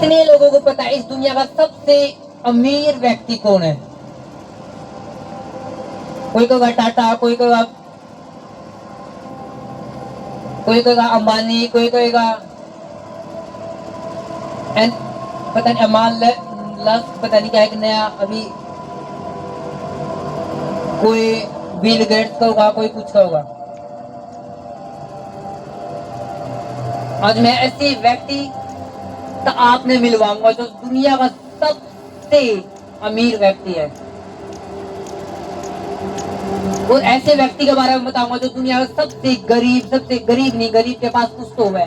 कितने लोगों को पता है इस दुनिया का सबसे अमीर व्यक्ति कौन है? कोई कहेगा टाटा, कोई कहेगा अंबानी, कोई कहेगा पता नहीं अमान लस्क, पता नहीं क्या एक नया अभी, कोई बिल गेट्स का होगा, कोई कुछ का होगा। आज मैं ऐसे व्यक्ति तो आपने मिलवाऊंगा जो दुनिया का सबसे अमीर व्यक्ति है, और ऐसे व्यक्ति के बारे में बताऊंगा जो दुनिया का सबसे गरीब नहीं, गरीब के पास कुछ तो है,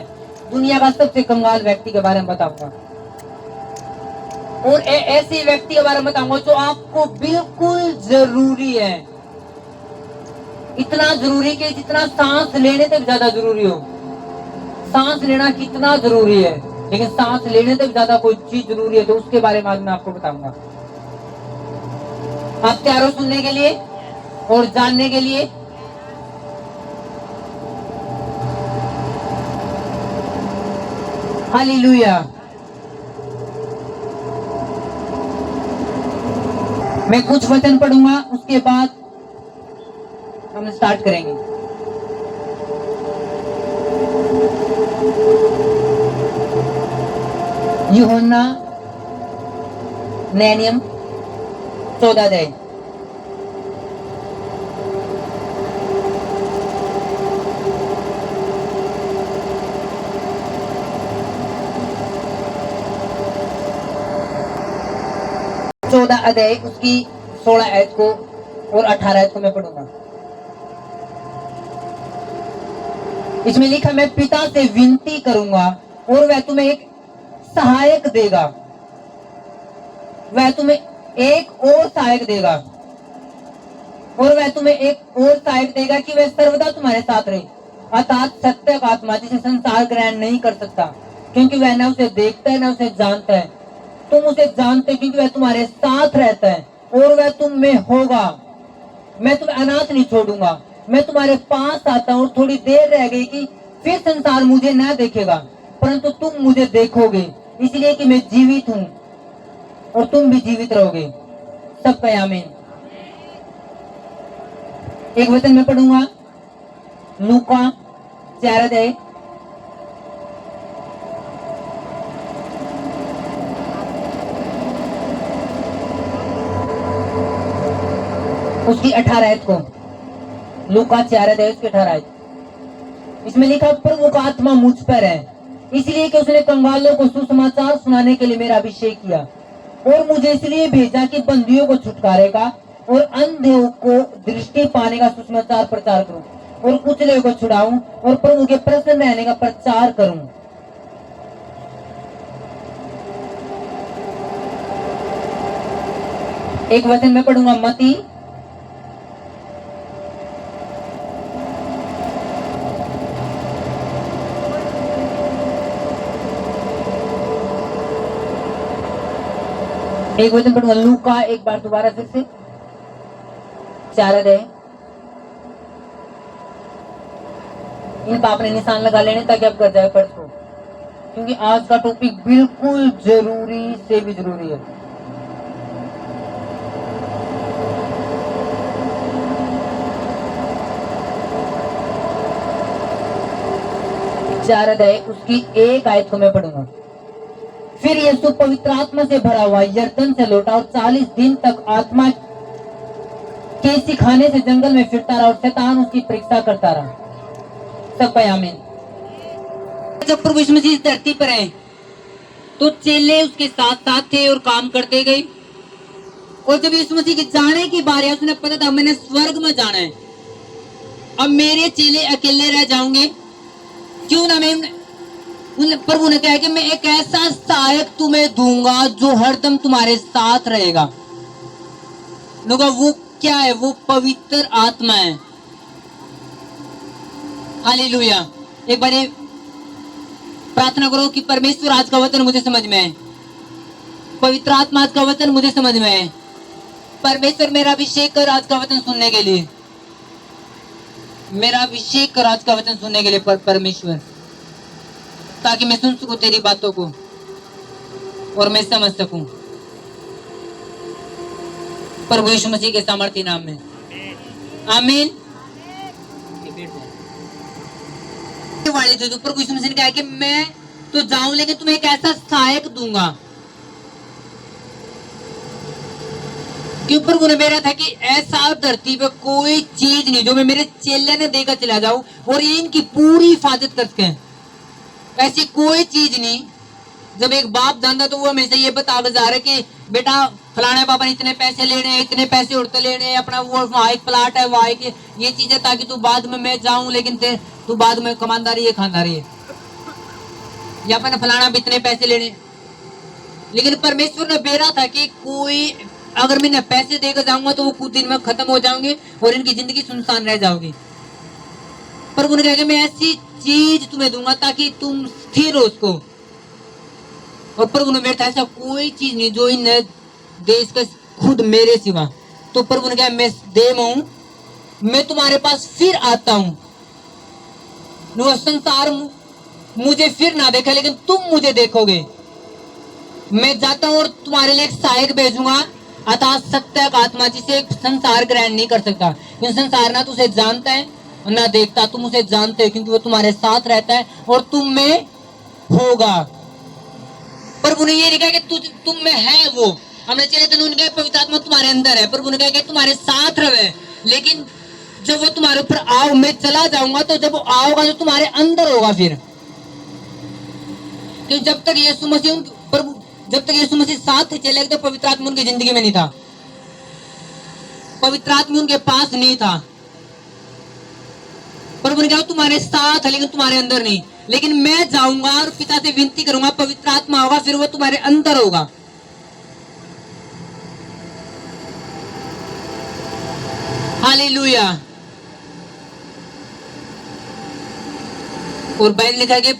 दुनिया का सबसे कंगाल व्यक्ति के बारे में बताऊंगा। और ऐसे व्यक्ति के बारे में बताऊंगा जो आपको बिल्कुल जरूरी है, इतना जरूरी कि जितना सांस लेने तक ज्यादा जरूरी हो। सांस लेना कितना जरूरी है, लेकिन सांस लेने तक ज्यादा कोई चीज जरूरी है, तो उसके बारे में आज मैं आपको बताऊंगा। आप तैयार हो सुनने के लिए और जानने के लिए? हालेलुया। मैं कुछ वचन पढ़ूंगा, उसके बाद हम स्टार्ट करेंगे। यूहन्ना नया नियम 14 अध्याय। अध्याय उसकी 16 आयत को और 18 आयत को मैं पढ़ूंगा। इसमें लिखा, मैं पिता से विनती करूंगा और वह तुम्हें एक सहायक देगा, वह तुम्हें एक और सहायक देगा, और वह तुम्हें एक और सहायक देगा कि वह सर्वदा तुम्हारे साथ रहे, अर्थात सत्य का आत्मा, जिसे संसार ग्रहण नहीं कर सकता, क्योंकि वह न उसे देखता है न उसे जानता है। तुम उसे जानते हो क्योंकि वह तुम्हारे साथ रहता है और वह तुम में होगा। मैं तुम्हें अनाथ नहीं छोड़ूंगा, मैं तुम्हारे पास आता हूँ। थोड़ी देर रह गई कि फिर संसार मुझे न देखेगा, परंतु तुम मुझे देखोगे, इसलिए कि मैं जीवित हूँ और तुम भी जीवित रहोगे। सब कहे आमीन। एक वचन मैं पढ़ूंगा, लूका 4 अध्याय उसकी 18 आयत को। लूका 4 अध्याय उसकी 18 आयत। इसमें लिखा, प्रभु का आत्मा मुझ पर है, इसलिए कि उसने कंगालों को सुसमाचार सुनाने के लिए मेरा अभिषेक किया, और मुझे इसलिए भेजा कि बंदियों को छुटकारेगा और अंधों को दृष्टि पाने का सुसमाचार प्रचार करूं, और कुचले को छुड़ाऊं और प्रभु के प्रसन्न रहने का प्रचार करूं। एक वचन में पढ़ूंगा, मती 1 वचन पढ़ूंगा, लूका एक बार दोबारा फिर से 4 अध्याय। इन पाप ने निशान लगा लेने ताकि अब कर जाए पर्स को, क्योंकि आज का टॉपिक बिल्कुल जरूरी से भी जरूरी है। चार अध्याय उसकी 1 आयत को मैं पढ़ूंगा। फिर यीशु पवित्र आत्मा से भरा हुआ यरदन से लौटा और 40 दिन तक आत्मा के सिखाने से जंगल में फिरता रहा और शैतान उसकी परीक्षा करता रहा। सब कहे आमीन। जब प्रभु यीशु मसीह धरती पर है तो चेले उसके साथ साथ थे और काम करते गए, और जब यीशु मसीह के जाने की बारी आई, उसने पता था मैंने स्वर्ग में जाना है, अब मेरे चेले अकेले रह जाओगे, क्यों ना मैं, प्रभु ने कहा कि मैं एक ऐसा सहायक तुम्हें दूंगा जो हरदम तुम्हारे साथ रहेगा। लोगों, वो क्या है? वो पवित्र आत्मा है। हालेलुया। एक बार प्रार्थना करो कि परमेश्वर आज का वचन मुझे समझ में है, पवित्र आत्मा आज का वचन मुझे समझ में है। परमेश्वर मेरा अभिषेक कर आज का वचन सुनने के लिए, मेरा अभिषेक कर आज का वचन सुनने के लिए परमेश्वर, ताकि मैं सुन सकूं तेरी बातों को। और मैं समझ सकूं। प्रभु यीशु मसीह के सामर्थ्य नाम में आमीन। वाले जो प्रभु यीशु मसीह ने कहा कि मैं तो जाऊं लेकिन तुम्हें एक ऐसा सहायक दूंगा। क्यों प्रभु ने मेरा था कि ऐसा धरती पे कोई चीज नहीं जो मैं मेरे चेले ने देकर चला जाऊं और ये इनकी पूरी हिफाजत कर सके। ऐसी कोई चीज नहीं। जब एक बाप जानता तो वो हमेशा ये बता जा रहा कि बेटा फलाने बाबा ने इतने पैसे लेने हैं, इतने पैसे उड़ते लेने हैं, अपना वो वहाँ एक प्लाट है, वहाँ एक ये चीजें, ताकि तू बाद में मैं जाऊं लेकिन तू बाद में कमानदारी है खानदारी है, या अपना फलाना भी इतने पैसे लेने। लेकिन परमेश्वर ने बेरा था कि कोई अगर मैं पैसे देकर जाऊंगा तो वो कुछ दिन में खत्म हो जाओगे और इनकी जिंदगी सुनसान रह जाओगी। पर उन्होंने कहा कि मैं ऐसी चीज तुम्हें दूंगा ताकि तुम स्थिर हो उसको। और प्रभु ने मेरे ऐसा कोई चीज नहीं जो इन देश का खुद मेरे सिवा। तो प्रभु ने कहा मैं देव हूं, मैं तुम्हारे पास फिर आता हूं। संसार मुझे फिर ना देखा लेकिन तुम मुझे देखोगे। मैं जाता हूं और तुम्हारे लिए एक सहायक भेजूंगा, अतः सत्य का आत्मा जिसे संसार ग्रहण नहीं कर सकता, क्योंकि संसार ना तो उसे जानता है ना देखता, तुम उसे जानते हो क्योंकि वो तुम्हारे साथ रहता है और तुम में होगा। प्रभु ने ये लिखा कि तुम में है वो। हमने चले तो उन्होंने कहा पवित्र आत्मा तुम्हारे अंदर है। प्रभु ने कहा कि तुम्हारे साथ रहे, लेकिन जब वो तुम्हारे ऊपर आओ, मैं चला जाऊंगा तो जब वो आओगा तो तुम्हारे अंदर होगा। फिर क्योंकि जब तक यीशु मसीह प्रभु जब तक यीशु मसीह साथ थे चले तो पवित्र आत्मा उनकी जिंदगी में नहीं था, पवित्र आत्मा उनके पास नहीं था। प्रभु ने कहा तुम्हारे साथ है लेकिन तुम्हारे अंदर नहीं। लेकिन मैं जाऊंगा और पिता से विनती करूंगा, पवित्र आत्मा होगा, फिर वो तुम्हारे अंदर होगा। हालेलुया। और बाइबल लिखा कि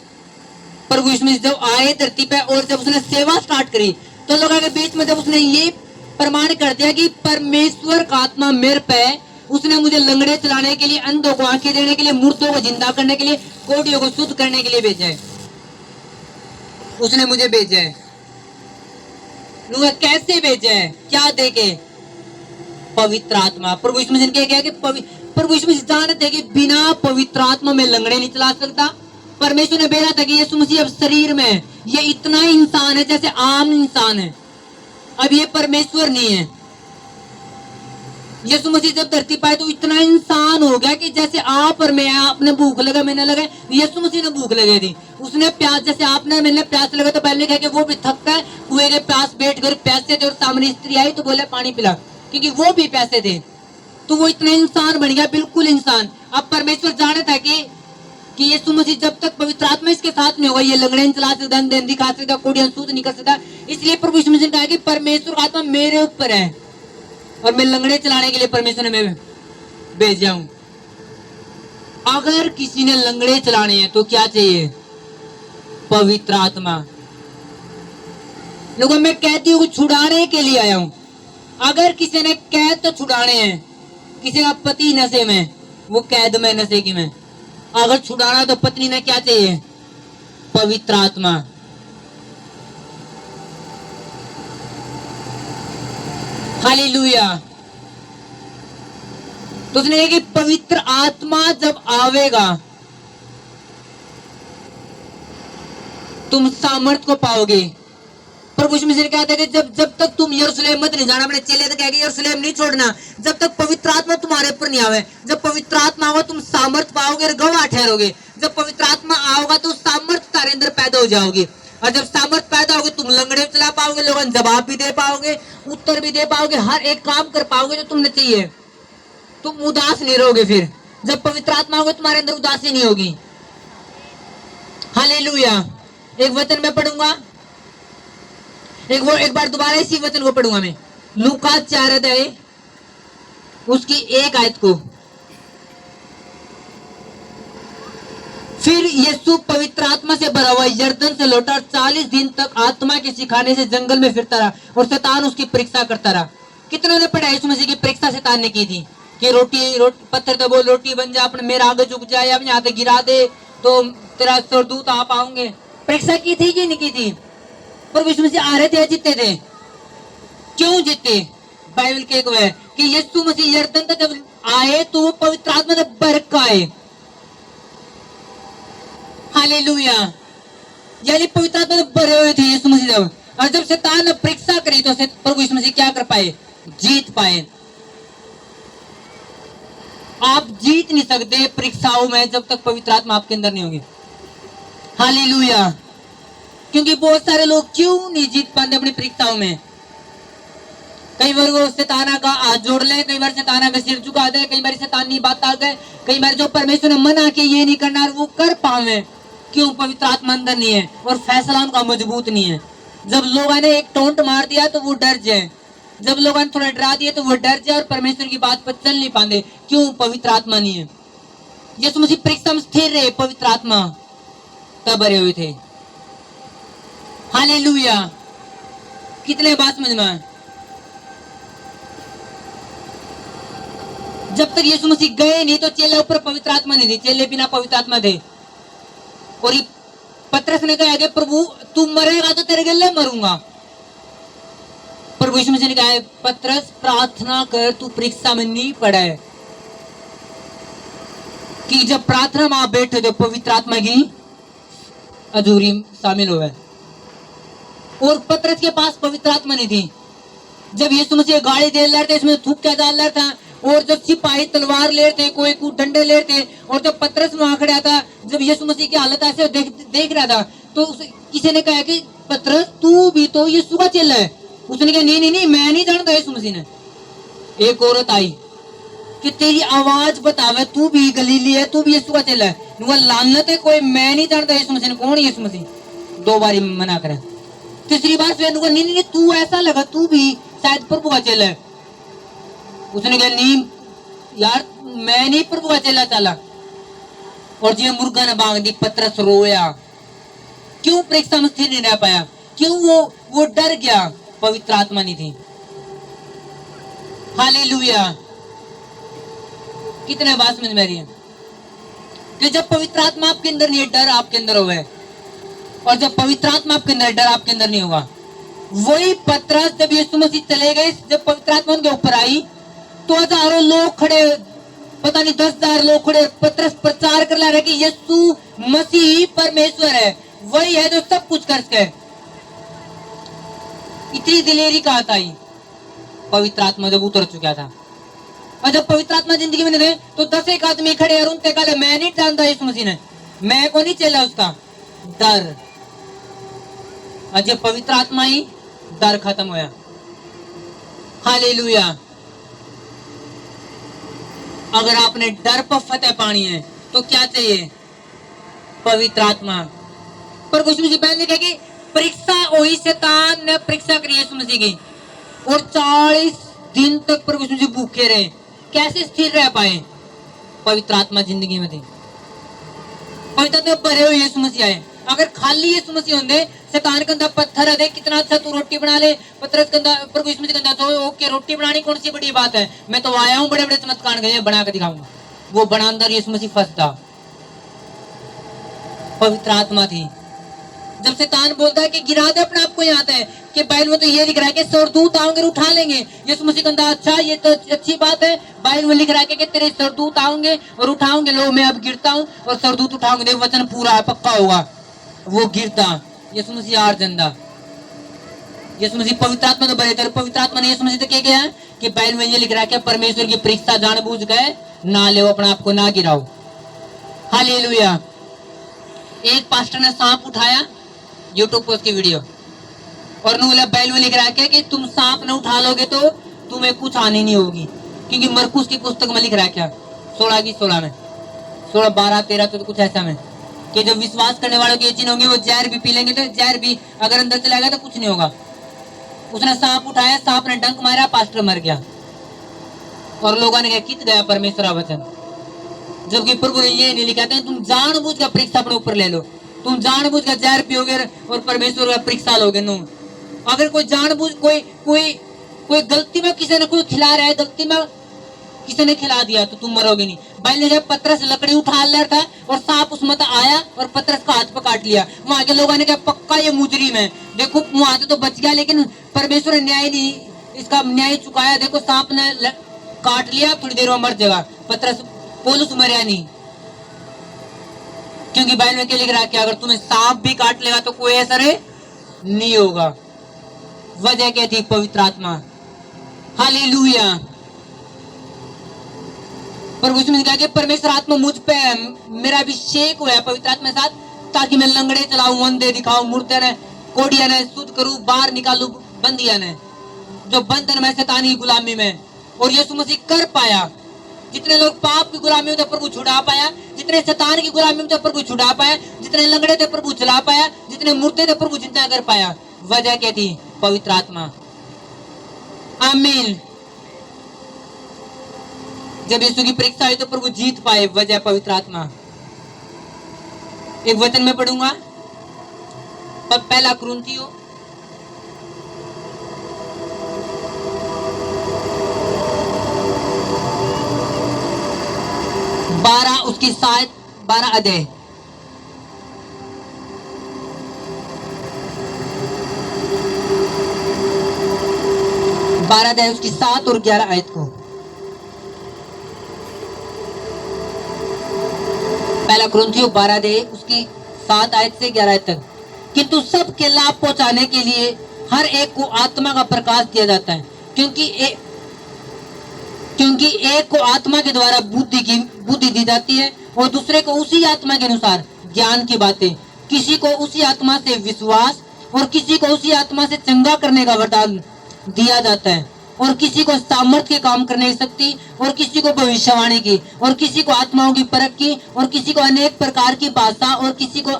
प्रभु यीशु मसीह जब आए धरती पे और जब उसने सेवा स्टार्ट करी तो लोगों के बीच में जब उसने ये प्रमाण कर दिया कि परमेश्वर का आत्मा मेरे पे, उसने मुझे लंगड़े चलाने के लिए, अंधों को आंखें देने के लिए, मुर्दों को जिंदा करने के लिए, कोढ़ियों को शुद्ध करने के लिए भेजा है। उसने मुझे भेजा है। कैसे भेजा है? क्या देके? पवित्र आत्मा। प्रभु यीशु मसीह ने कहा कि प्रभु यीशु मसीह जानते कि बिना पवित्र आत्मा में लंगड़े नहीं चला सकता। परमेश्वर ने बेरा था कि यीशु मसीह अब शरीर में, ये इतना इंसान है जैसे आम इंसान है, अब ये परमेश्वर नहीं है। यीशु मसीह जब धरती पाए तो इतना इंसान हो गया कि जैसे आप और मैं, आपने भूख लगा मैंने लगा, यीशु मसीह ने भूख लगी थी, उसने प्यास, जैसे आपने मैंने प्यास लगा तो पहले कहा कि वो भी थक गए, कुएं के पास बैठ कर प्यासे थे और सामने स्त्री आई तो बोले पानी पिला, क्योंकि वो भी प्यासे थे। तो वो इतना इंसान बन गया, बिल्कुल इंसान। अब परमेश्वर जाने था कि यीशु मसीह जब तक पवित्र आत्मा इसके साथ में होगा ये लंगड़े नहीं चला सकता, अंधे नहीं दिखा सकता, कोढ़ियां शुद्ध नहीं कर सकता। इसलिए प्रभु यीशु मसीह ने कहा कि परमेश्वर का आत्मा मेरे ऊपर है और मैं लंगड़े चलाने के लिए परमेश्वर ने मैं भेजा हूं। अगर किसी ने लंगड़े चलाने हैं तो क्या चाहिए? पवित्र आत्मा। लोगों मैं कहती हूँ छुड़ाने के लिए आया हूं। अगर किसी ने कैद तो छुड़ाने हैं, किसी का पति नशे में, वो कैद में नशे की में, अगर छुड़ाना तो पत्नी ने क्या चाहिए? पवित्र आत्मा। हालेलुया। तो उसने कहा कि पवित्र आत्मा जब आवेगा तुम सामर्थ को पाओगे। प्रभु यीशु मसीह ने कहा था कि जब तक तुम यरूशलेम मत नहीं जाना, अपने चेले तो कह के यरूशलेम नहीं छोड़ना जब तक पवित्र आत्मा तुम्हारे ऊपर नहीं आवे। जब पवित्र आत्मा आओगे तुम सामर्थ पाओगे और गवाह ठहरोगे। जब पवित्र आत्मा आओगा तो सामर्थ तारे अंदर पैदा हो जाओगी, और जब सामर्थ पैदा होगी तुम लंगड़े चला पाओगे, लोगों जवाब भी दे पाओगे, उत्तर भी दे पाओगे, हर एक काम कर पाओगे जो तुमने चाहिए। तुम उदास नहीं रहोगे। फिर जब पवित्र आत्मा होगा तुम्हारे अंदर उदासी नहीं होगी। हालेलुया। एक वचन मैं पढ़ूंगा, एक बार दोबारा इसी वचन को पढ़ूंगा मैं, लूका 4 अध्याय उसकी 1 आयत को। फिर यीशु पवित्र आत्मा से भरा हुआ यरदन से लौटा और 40 दिन तक आत्मा के सिखाने से जंगल में फिरता रहा और शैतान उसकी परीक्षा करता रहा। कितनों ने पढ़ा यीशु मसीह की परीक्षा शैतान ने की थी कि रोटी पत्थर तो बोल रोटी बन जा, अपने मेरा आगे झुक जाए, अपने हाथ गिरा दे तो तेरा स्वर्गदूत आ पाओगे। परीक्षा की थी कि नहीं की थी? प्रभु यीशु मसीह आ रहे थे या जीते थे? क्यों जीते? बाइबल के एक है कि यीशु मसीह यरदन तक जब आए तो वो पवित्र आत्मा से भर के आए। हालेलुया। यानी पवित्र आत्मा से भरे हुए थे यीशु मसीह जब, और जब शैतान ने परीक्षा करी तो प्रभु यीशु मसीह क्या कर पाए? जीत पाए। आप जीत नहीं सकते परीक्षाओं में जब तक पवित्र आत्मा आपके अंदर नहीं होगी। हालेलुया। क्योंकि बहुत सारे लोग क्यों नहीं जीत पाते अपनी परीक्षाओं में? कई बार वो शैतान का हाथ जोड़ ले, कई बार शैतान का सिर झुका दे, कई बार शैतानी बात आ गए, कई बार जो परमेश्वर ने मना कि ये नहीं करना वो कर पावे। क्यों? पवित्र आत्मा अंदर नहीं है और फैसला उनका मजबूत नहीं है। जब लोगों ने एक टोंट मार दिया तो वो डर जाए, जब लोगों ने थोड़ा डरा दिया तो वो डर जाए और परमेश्वर की बात पर चल नहीं पाते। क्यों? पवित्र आत्मा नहीं है। यीशु मसीह परीक्षा में स्थिर रहे, पवित्र आत्मा तब भरे हुए थे। हालेलुया। कितने बात समझ में? जब तक यीशु मसीह गए नहीं तो चेले ऊपर पवित्र आत्मा नहीं थी, चेले बिना पवित्र आत्मा थे। और पतरस ने कहा कि प्रभु तू मरेगा तो तेरे गले मरूंगा। प्रभु यीशु मसीह ने कहा पतरस प्रार्थना कर, तू परीक्षा में नहीं पड़ा है। कि जब प्रार्थना में आप बैठे तो पवित्र आत्मा की अधूरी शामिल हो गए। और पतरस के पास पवित्र आत्मा नहीं थी। जब यीशु मसीह गाड़ी दे रहे थे, इसमें थूक क्या डाल रहा था, और जब सिपाही तलवार ले थे, कोई को डंडे ले थे, और जब पतरस वहां खड़ा था, जब यीशु मसीह की हालत ऐसे देख रहा था, तो किसी ने कहा कि पतरस तू भी तो यीशु का चेला है। उसने कहा नहीं नहीं नहीं, मैं नहीं जानता यीशु मसीह ने। एक औरत आई कि तेरी आवाज बतावे, तू भी गलीली है, तू भी यीशु का चेला है। लानत है, कोई मैं नहीं जानता यीशु मसीह ने। कौन है यीशु मसीह? 2 बार मना करे। तीसरी बार फिर नहीं नहीं तू ऐसा लगा तू भी शायद प्रभु का चेला है। उसने कहा नहीं यार, मैं नहीं प्रभु का चेला चला। और जी मुर्गा ने बांध दी। पतरस रोया। क्यों? परीक्षा में स्थिर नहीं रह पाया। क्यों? वो डर गया, पवित्र आत्मा नहीं थी। हालेलुया। कितने बात समझ में रही है? कि जब पवित्र आत्मा आपके अंदर नहीं है, डर आपके अंदर होगा, और जब पवित्र आत्मा आपके अंदर, डर आपके अंदर नहीं होगा। वही पतरस जब यीशु मसीह चले गए, जब पवित्र आत्मा उनके ऊपर आई तो हजारों लोग खड़े, पता नहीं 10,000 लोग खड़े, पतरस प्रचार कर रहे कि यीशु मसीह परमेश्वर है, वही है जो सब कुछ कर सके। इतनी दिलेरी कहा था पवित्र आत्मा जब उतर चुका था। और जब पवित्र आत्मा जिंदगी में नहीं थे तो 10 एक आदमी खड़े और उनसे कहा मैं नहीं जानता यीशु मसीह ने, मैं को नहीं चला उसका डर। और जब पवित्र आत्मा ही, डर खत्म होया। हालेलुया। अगर आपने डर पर फतेह पानी है तो क्या चाहिए? पवित्र आत्मा। पर कुछ मुझे बहन ने कहा कि परीक्षा हुई, शैतान ने परीक्षा करी यीशु मसीह की, और 40 दिन तक प्रभु यीशु मसीह भूखे रहे। कैसे स्थिर रह पाए? पवित्र आत्मा जिंदगी में थी। पवित्र आत्मा भरे हुए यीशु मसीह आए। अगर खाली यीशु मसीह होंगे, शैतान के अंदर पत्थर है, कितना अच्छा तू रोटी बना ले, पतरस के अंदर प्रभु यीशु मसीह के अंदर तो ओके रोटी बनानी कौन सी बड़ी बात है, मैं तो आया हूं बड़े बड़े चमत्कार गए बना के दिखाऊंगा। वो बना अंदर यीशु मसीह फंसता। पवित्र आत्मा थी। जब शैतान बोलता है कि गिरा दे अपने आप को, यहाँ आता है कि बाइबल में तो ये लिख रहा है कि सरदूत आएंगे उठा लेंगे। यीशु मसीह के अंदर अच्छा, ये तो अच्छी बात है। बाइबल में लिख रहा है कि तेरे सरदूत आएंगे और उठाओगे। लो मैं अब गिरता हूँ और सरदूत उठाओगे, वचन पूरा है, पक्का होगा। वो गिरता, यीशु मसीह आर जिंदा। यीशु मसीह पवित्र आत्मा तो भरे थे। पवित्र आत्मा ने यीशु मसीह से क्या किया है कि बाइबल में ये लिख रहा है कि परमेश्वर की परीक्षा जानबूझ गए ना ले, अपने आप को ना गिराओ। हालेलुया। एक पास्टर ने सांप उठाया, यूट्यूब पर उसकी वीडियो, और बाइबल में लिख रहा है कि तुम सांप न उठा लोगे तो तुम्हें कुछ हानि नहीं होगी, क्योंकि मरकुस की पुस्तक में लिख रहा है क्या 16 की 16 में 16 12 13 तो कुछ ऐसा में कि जब विश्वास करने वालों की ये चिन्ह होंगे, वो जहर भी पी लेंगे तो जहर भी अगर अंदर चला गया तो कुछ नहीं होगा। उसने सांप उठाया, सांप ने डंक मारा, पास्टर मर गया, और लोगों ने कहा कित गया परमेश्वर वचन। जबकि प्रभु ने ये नहीं लिखा था तुम जानबूझ कर परीक्षा अपने ऊपर ले लो, तुम जानबूझ कर जहर पियोगे और परमेश्वर का परीक्षा लोगे। नो, अगर कोई जानबूझ कोई गलती में किसी ने कोई खिला रहा है, गलती में किसी ने खिला दिया तो तुम मरोगे नहीं। भाई ने जब पतरस लकड़ी उठा रहा था और सांप उसमें आया और पतरस का हाथ पे काट लिया, वहां के लोगों ने कहा पक्का ये मुजरिम है। देखो वहां से तो बच गया, लेकिन परमेश्वर ने न्याय नहीं, इसका न्याय चुकाया। देखो सांप ने काट लिया, थोड़ी देर में मर जाएगा। पतरस पौलुस मरिया नहीं, क्योंकि बाइबल में क्या लिख रहा है कि अगर तुम्हें सांप भी काट लेगा तो कोई असर नहीं होगा। वजह क्या थी? पवित्र आत्मा। हालेलुया। प्रभु ने कहा कि परमेश्वर आत्मा मुझ पे है, मेरा अभिषेक हुआ है पवित्र आत्मा के साथ, ताकि मैं लंगड़े चलाऊं, अंधे दिखाऊं, मुर्दे ने, कोढ़िया ने शुद्ध करूं, बाहर निकालूं बंदिया ने, जो बंधन में शैतान की गुलामी में। और यीशु मसीह कर पाया। जितने लोग पाप की गुलामी में थे प्रभु छुड़ा पाया, जितने शैतान की गुलामी में थे प्रभु छुड़ा पाया, जितने लंगड़े थे प्रभु चला पाया, जितने मुर्दे थे प्रभु जिंदा कर पाया। वजह क्या थी? पवित्र आत्मा। आमीन। जब यीशु की परीक्षा हुई तो प्रभु जीत पाए, वजह पवित्र आत्मा। एक वचन में पढ़ूंगा, पहला कुरिन्थियों 12 उसकी 12 अध्याय। उसकी 7 और 11 आयत को। पहला कुरिन्थियों 12 अध्याय उसकी 7 आयत से 11 आयत तक। किंतु सबके लाभ पहुंचाने के लिए हर एक को आत्मा का प्रकाश दिया जाता है, क्योंकि एक को आत्मा के द्वारा बुद्धि दी जाती है और दूसरे को उसी आत्मा के अनुसार ज्ञान की बातें, किसी को उसी आत्मा से विश्वास और किसी को उसी आत्मा से चंगा करने का वरदान दिया जाता है, और किसी को सामर्थ्य के काम करने की शक्ति, और किसी को भविष्यवाणी की, और किसी को आत्माओं की परख की, और किसी को अनेक प्रकार की भाषा, और किसी को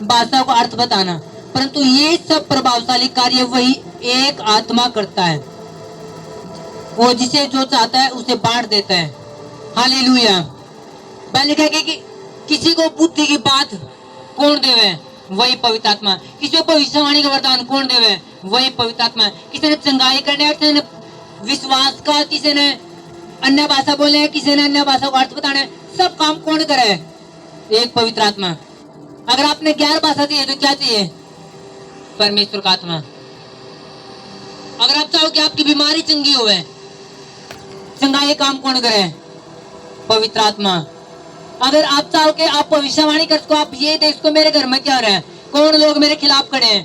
भाषा को अर्थ बताना। परंतु ये सब प्रभावशाली कार्य वही एक आत्मा करता है, वो जिसे जो चाहता है उसे बांट देता है। हालेलुया। मैंने कहा कि किसी को बुद्धि की बात कौन देवे? वही पवित्र आत्मा। किसी को भविष्यवाणी का वरदान कौन देवे? वही पवित्र आत्मा। किसी ने चंगाई करने, किसी ने विश्वास का, किसी ने अन्य भाषा बोले, किसी ने अन्य भाषा को अर्थ बताने, सब काम कौन करे? एक पवित्र आत्मा। अगर आपने 11 भाषा चाहिए तो क्या चाहिए? परमेश्वर का आत्मा। अगर आप चाहो कि आपकी बीमारी चंगी हो, चंगाई काम कौन करे? पवित्र आत्मा। अगर आप चाहो कि आप भविष्यवाणी कर सको, आप ये देख सको मेरे घर में क्या हो रहा है, कौन लोग मेरे खिलाफ खड़े हैं,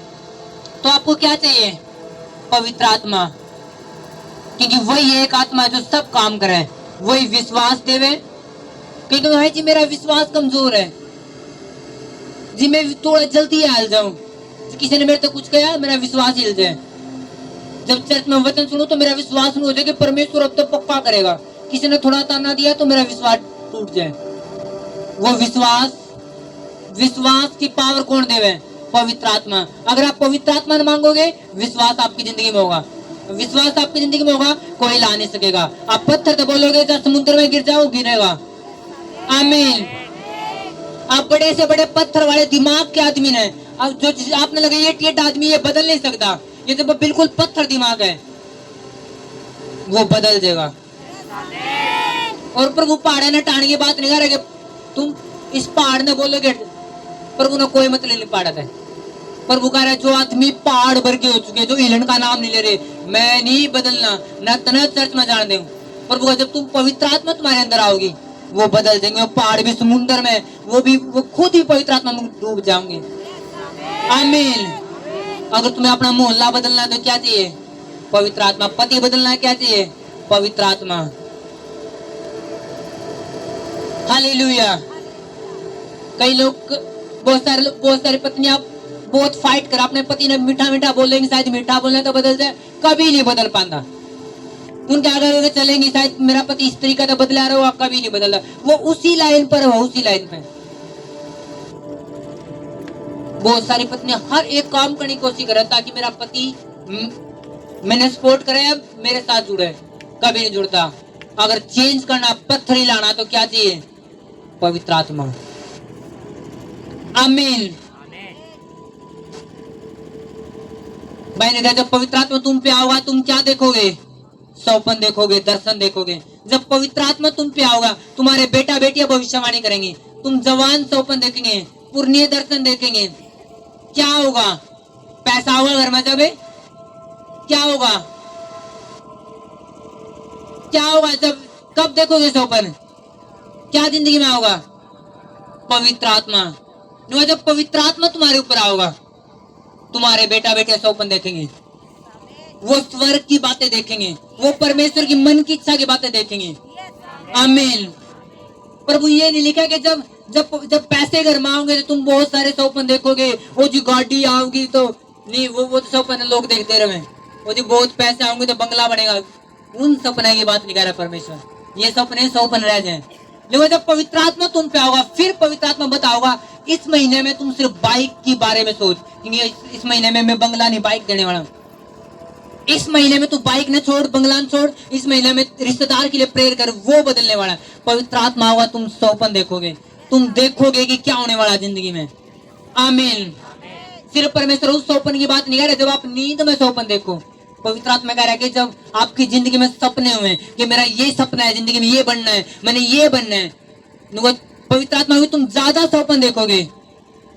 तो आपको क्या चाहिए? पवित्र आत्मा। क्योंकि वही एक आत्मा जो सब काम करे, वही विश्वास देवे। क्योंकि भाई जी मेरा विश्वास कमजोर है जी, मैं थोड़ा जल्दी हिल जाऊं, किसी ने मेरे तो कुछ कहा मेरा विश्वास हिल जाए। जब चर्च में वचन सुनो तो मेरा विश्वास नहीं हो जाए कि परमेश्वर अब तो पक्का करेगा। किसी ने थोड़ा ताना दिया तो मेरा विश्वास टूट जाए। वो विश्वास की पावर कौन देवे? पवित्र आत्मा। अगर आप पवित्र आत्मा न मांगोगे, विश्वास आपकी जिंदगी में होगा। विश्वास आपकी जिंदगी में होगा, कोई ला नहीं सकेगा। आप पत्थर तो बोलोगे जब समुद्र में गिर जाओ, गिरेगा। आमीन। आप बड़े से बड़े पत्थर वाले दिमाग के आदमी ने, अब जो आपने लगा ये आदमी ये बदल नहीं सकता, ये तो बिल्कुल पत्थर दिमाग है, वो बदल जाएगा। और प्रभु पहाड़ ने टाण की बात नहीं कर रहे, तुम इस पहाड़ ने बोलोगे, प्रभु ने कोई मतलब नहीं पहाड़ है। प्रभु कह रहा है जो आदमी पहाड़ भर के हो चुके, जो हिलन का नाम नहीं ले रहे, मैं नहीं बदलना, न तना चर्च में जान दे। प्रभु का जब तुम पवित्र आत्मा तुम्हारे अंदर आओगी, वो बदल देंगे। वो पहाड़ भी समुद्र में, वो खुद ही पवित्र आत्मा में डूब जाओगे। आमीन। अगर तुम्हें अपना मोहल्ला बदलना है तो क्या चाहिए? पवित्र आत्मा। पति बदलना है, क्या चाहिए? पवित्र आत्मा। हालेलुया। कई लोग, बहुत सारी पत्नियां बहुत फाइट कर, अपने पति ने मीठा मीठा बोलेंगे, शायद मीठा बोलने तो बदल जाए, कभी नहीं बदल पाता। उनके आगे चलेंगी, शायद मेरा पति इस तरीका तो बदला रहा होगा, कभी नहीं बदल रहा। वो उसी लाइन पर हो, उसी लाइन पे। बहुत सारी पत्नियां हर एक काम करने की कोशिश करें ताकि मेरा पति मैंने सपोर्ट करे, मेरे साथ जुड़े, कभी नहीं जुड़ता। अगर चेंज करना, पत्थर ही लाना, तो क्या चाहिए? पवित्र आत्मा। आमीन। भाई ने कहा जब पवित्र आत्मा तुम पे आओगा, तुम क्या देखोगे? सौपन देखोगे, दर्शन देखोगे। जब पवित्र आत्मा तुम पे आओगा, तुम्हारे बेटा बेटियां भविष्यवाणी करेंगे, तुम जवान सपन देखेंगे, पूर्णीय दर्शन देखेंगे। क्या होगा? पैसा होगा घर में जब, क्या होगा? क्या होगा जब, कब देखोगे सपन? क्या जिंदगी में होगा? पवित्र आत्मा। जब पवित्र आत्मा तुम्हारे ऊपर आओगा, तुम्हारे बेटा बेटियां सपन देखेंगे, वो स्वर्ग की बातें देखेंगे, वो परमेश्वर की मन की इच्छा की बातें देखेंगे। आमीन। प्रभु ये नहीं लिखा कि जब जब जब पैसे घर में आओगे तो तुम बहुत सारे सपन देखोगे, वो जी गाड़ी आओगी तो नहीं, वो तो सपन लोग देखते रहे, वो जी बहुत पैसे आओगे तो बंगला बनेगा। उन सपने की बात नहीं कर रहा परमेश्वर, ये सपने सपन रह जाए। लेकिन जब पवित्र आत्मा तुम पे आओगा, फिर पवित्र आत्मा बताओगा इस महीने में तुम सिर्फ बाइक के बारे में सोच, क्योंकि इस महीने में मैं बंगला नहीं बाइक देने वाला हूँ। इस महीने में तू बाइक न छोड़, बंगला न छोड़, इस महीने में रिश्तेदार के लिए प्रेयर कर, वो बदलने वाला है। पवित्र आत्मा होगा, तुम सपन देखोगे, तुम देखोगे कि क्या होने वाला जिंदगी में। आमीन। सिर्फ परमेश्वर उस सपन की बात नहीं कर रहे जब आप नींद में सपन देखो। पवित्र आत्मा कह रहा है कि जब आपकी जिंदगी में सपने हुए कि मेरा ये सपना है, जिंदगी में ये बनना है, मैंने ये बनना है, पवित्र आत्मा हुई, तुम ज्यादा सपन देखोगे।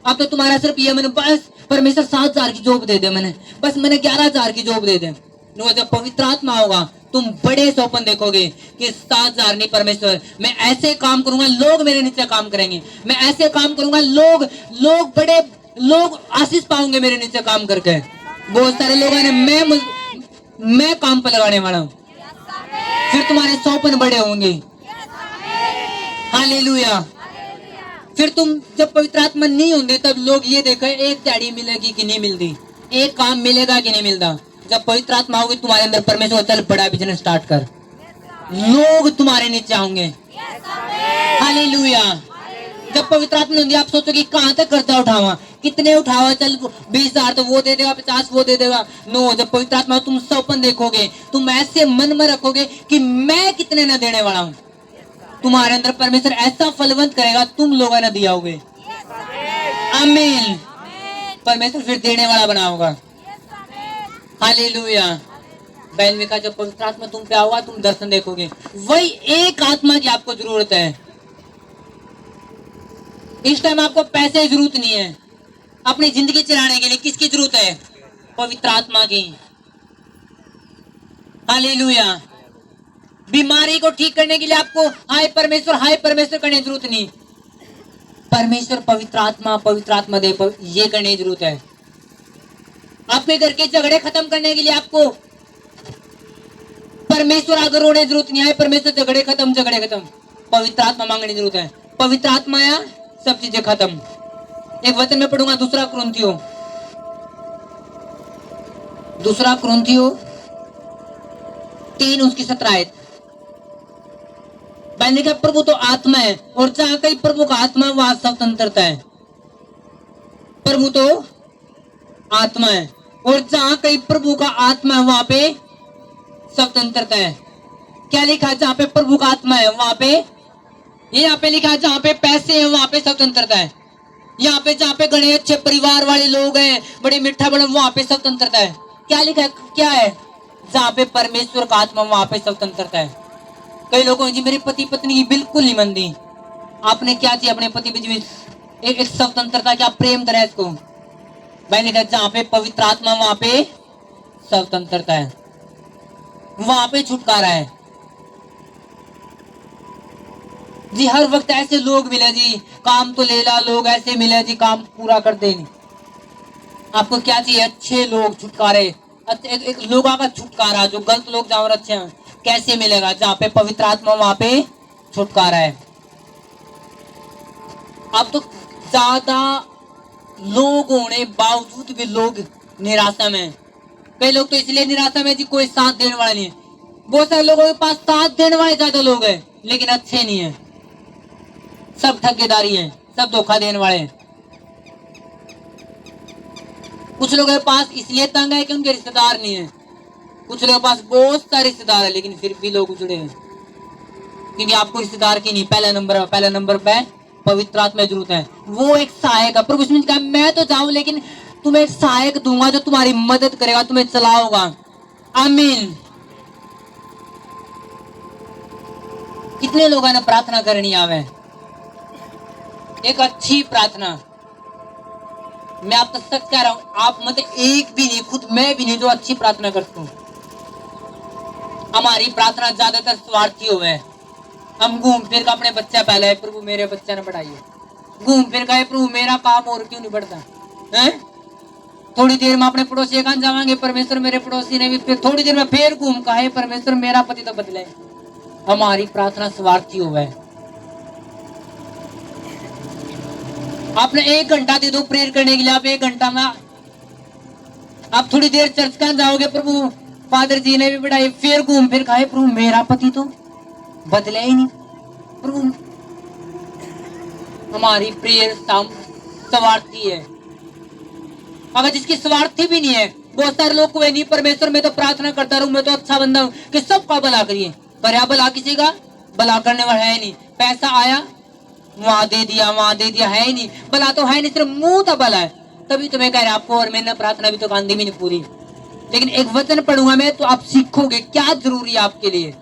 अब तो तुम्हारा सिर्फ ये, मैंने बस परमेश्वर 7,000 की जॉब दे दे, मैंने बस मैंने 11,000 की जॉब दे दे। जब पवित्र आत्मा होगा, तुम बड़े सपन देखोगे कि 7,000 नहीं परमेश्वर, मैं ऐसे काम करूंगा, लोग मेरे नीचे काम करेंगे, मैं ऐसे काम करूंगा, लोग बड़े लोग आशीष पाओगे मेरे नीचे काम करके। बहुत सारे लोग हैं, मैं काम पर लगाने वाला हूँ, फिर तुम्हारे सपन बड़े होंगे। हालेलुया। फिर तुम जब पवित्र आत्मा नहीं होंगे तब लोग ये देखें एक दिहाड़ी मिलेगी कि नहीं मिलती, एक काम मिलेगा कि नहीं मिलता। जब पवित्र आत्मा होगी तुम्हारे अंदर, परमेश्वर चल बड़ा बिजनेस स्टार्ट कर, लोग तुम्हारे नीचे होंगे। हालेलुया। जब पवित्र आत्मा होंगी, आप सोचोगे कहां तक कर्जा उठावा, कितने उठावा, चल 20,000 तो वो दे देगा, 50 वो दे देगा। नो, जब पवित्र आत्मा तुम सपन देखोगे, तुम ऐसे मन में रखोगे कि मैं कितने न देने वाला हूँ। तुम्हारे अंदर परमेश्वर ऐसा फलवंत करेगा, तुम लोगों ने दिया होगे। आमीन। परमेश्वर फिर देने वाला बना होगा। हालेलुया। बहन में कहा जब पवित्र आत्मा तुम पे आओगा, तुम दर्शन देखोगे। वही एक आत्मा की आपको जरूरत है। इस टाइम आपको पैसे की जरूरत नहीं है, अपनी जिंदगी चलाने के लिए किसकी जरूरत है? पवित्र आत्मा की। हालेलुया। बीमारी को ठीक करने के लिए आपको हाय परमेश्वर करने की जरूरत नहीं, परमेश्वर पवित्र आत्मा दे, ये करने की जरूरत है। आपके घर के झगड़े खत्म करने के लिए आपको परमेश्वर आगे रोने की जरूरत नहीं है, परमेश्वर झगड़े खत्म, पवित्र आत्मा मांगने की जरूरत है। पवित्र आत्मा आया, सब चीजें खत्म। एक वचन में पढ़ूंगा, दूसरा कुरिन्थियों 3 उसकी 17 मैंने कहा प्रभु तो आत्मा है, और जहां कहीं प्रभु का आत्मा वहां स्वतंत्रता है। प्रभु तो आत्मा है, और जहां कहीं प्रभु का आत्मा है वहां पे स्वतंत्रता है। क्या लिखा है? जहां पे प्रभु का आत्मा है वहां पे, यहाँ पे लिखा है जहां पे पैसे है वहां पे स्वतंत्रता है। यहाँ पे जहां पे बड़े अच्छे परिवार वाले लोग हैं, बड़े मीठा बड़े, वहां पे स्वतंत्रता है। क्या लिखा है? क्या है? जहां पे परमेश्वर का आत्मा वहां पे स्वतंत्रता है। कई लोगों जी मेरे पति पत्नी की बिल्कुल नहीं मनती, आपने क्या चाहिए अपने पति पत्नी में? एक स्वतंत्रता, क्या प्रेम करें इसको। मैंने कहा जहां पे पवित्र आत्मा वहां पे स्वतंत्रता है, वहां पे छुटकारा है जी। हर वक्त ऐसे लोग मिले जी, काम तो ले ला, लोग ऐसे मिले जी काम पूरा कर दे नहीं। आपको क्या चाहिए? अच्छे लोग, छुटकारे, एक लोगों का छुटकारा, जो गलत लोग जहां और अच्छे हैं। कैसे मिलेगा? जहां पे पवित्र आत्मा वहां पे छुटकारा है। अब तो ज्यादा लोग होने बावजूद भी लोग निराशा में। कई लोग तो इसलिए निराशा में जी कोई साथ देने वाला नहीं है। बहुत सारे लोगों के पास साथ देने वाले ज्यादा लोग हैं, लेकिन अच्छे नहीं है, सब ठगेदारी है, सब धोखा देने वाले हैं। कुछ लोगों के पास इसलिए तंग है कि उनके रिश्तेदार नहीं है, कुछ लोगों के पास बहुत सारे रिश्तेदार है लेकिन फिर भी लोग उजड़े हैं, क्योंकि आपको रिश्तेदार की नहीं, पहला नंबर पे पवित्र आत्मा जरूरत है। वो एक सहायक है। प्रभु कहा मैं तो जाऊं लेकिन तुम्हें एक सहायक दूंगा जो तुम्हारी मदद करेगा, तुम्हें चलाओगा। आमीन। कितने लोगों ने प्रार्थना करनी आवे? एक अच्छी प्रार्थना, मैं आप तो सच कह रहा हूं, आप मतलब एक भी नहीं, खुद मैं भी नहीं जो अच्छी प्रार्थना करता हूं। हमारी प्रार्थना ज्यादातर स्वार्थी हुए। हम घूम फिर का अपने बच्चा पहले, प्रभु मेरे बच्चा ने बढ़ाइए, घूम फिर गए प्रभु मेरा काम और क्यों नहीं बढ़ता है? थोड़ी देर में अपने पड़ोसी कहां जावांगे, परमेश्वर मेरे पड़ोसी ने भी, फिर थोड़ी देर में फिर घूम का है परमेश्वर मेरा पति तो बदले। हमारी प्रार्थना स्वार्थी हुए। आपने 1 घंटा दे दो प्रेयर करने के लिए, आप 1 घंटा में आप थोड़ी देर चर्च कहां जाओगे, प्रभु फादर जी ने भी बढ़ाई, फिर घूम फिर खाए प्रभु मेरा पति तो बदले ही नहीं। प्रभु हमारी प्रेयर स्वार्थी है। अगर जिसकी स्वार्थी भी नहीं है, बहुत सारे लोग को नहीं, परमेश्वर मैं तो प्रार्थना करता रहूं, मैं तो अच्छा बंदा हूं कि सबका भला करिए, पर यह भला किसी का भला करने वाला है नहीं। पैसा आया वहां दे दिया है ही नहीं, भला तो है नहीं, सिर्फ मुंह तो भला है। तभी तो मैं कह रहा आपको, और मैंने प्रार्थना भी तो गांधी भी नहीं पूरी, लेकिन एक वचन पढ़ूंगा मैं तो आप सीखोगे क्या जरूरी है आपके लिए।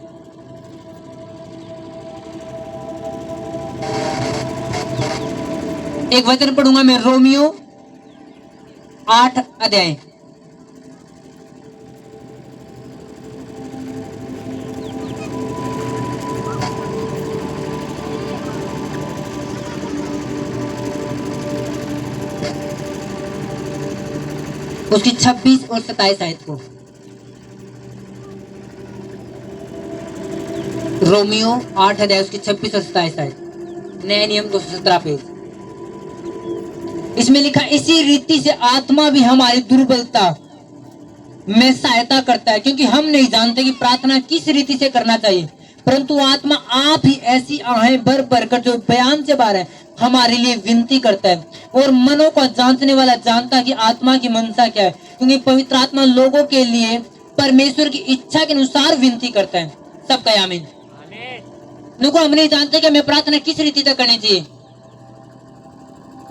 एक वचन पढ़ूंगा मैं, रोमियो 8 अध्याय। उसकी 26 और 27 आयत को, रोमियो 8 अध्याय उसकी 26 और 27 आयत, नया नियम 217 पेज। इसमें लिखा, इसी रीति से आत्मा भी हमारी दुर्बलता में सहायता करता है, क्योंकि हम नहीं जानते कि प्रार्थना किस रीति से करना चाहिए, परंतु आत्मा आप ही ऐसी आहें भर भर कर जो बयान से बाहर है हमारे लिए विनती करता है। और मनों को जांचने वाला जानता है कि आत्मा की मनसा क्या है, क्योंकि पवित्र आत्मा लोगों के लिए परमेश्वर की इच्छा के अनुसार विनती करता है। सबका आमीन। देखो हम नहीं जानते कि हमें प्रार्थना किस रीति से करनी चाहिए,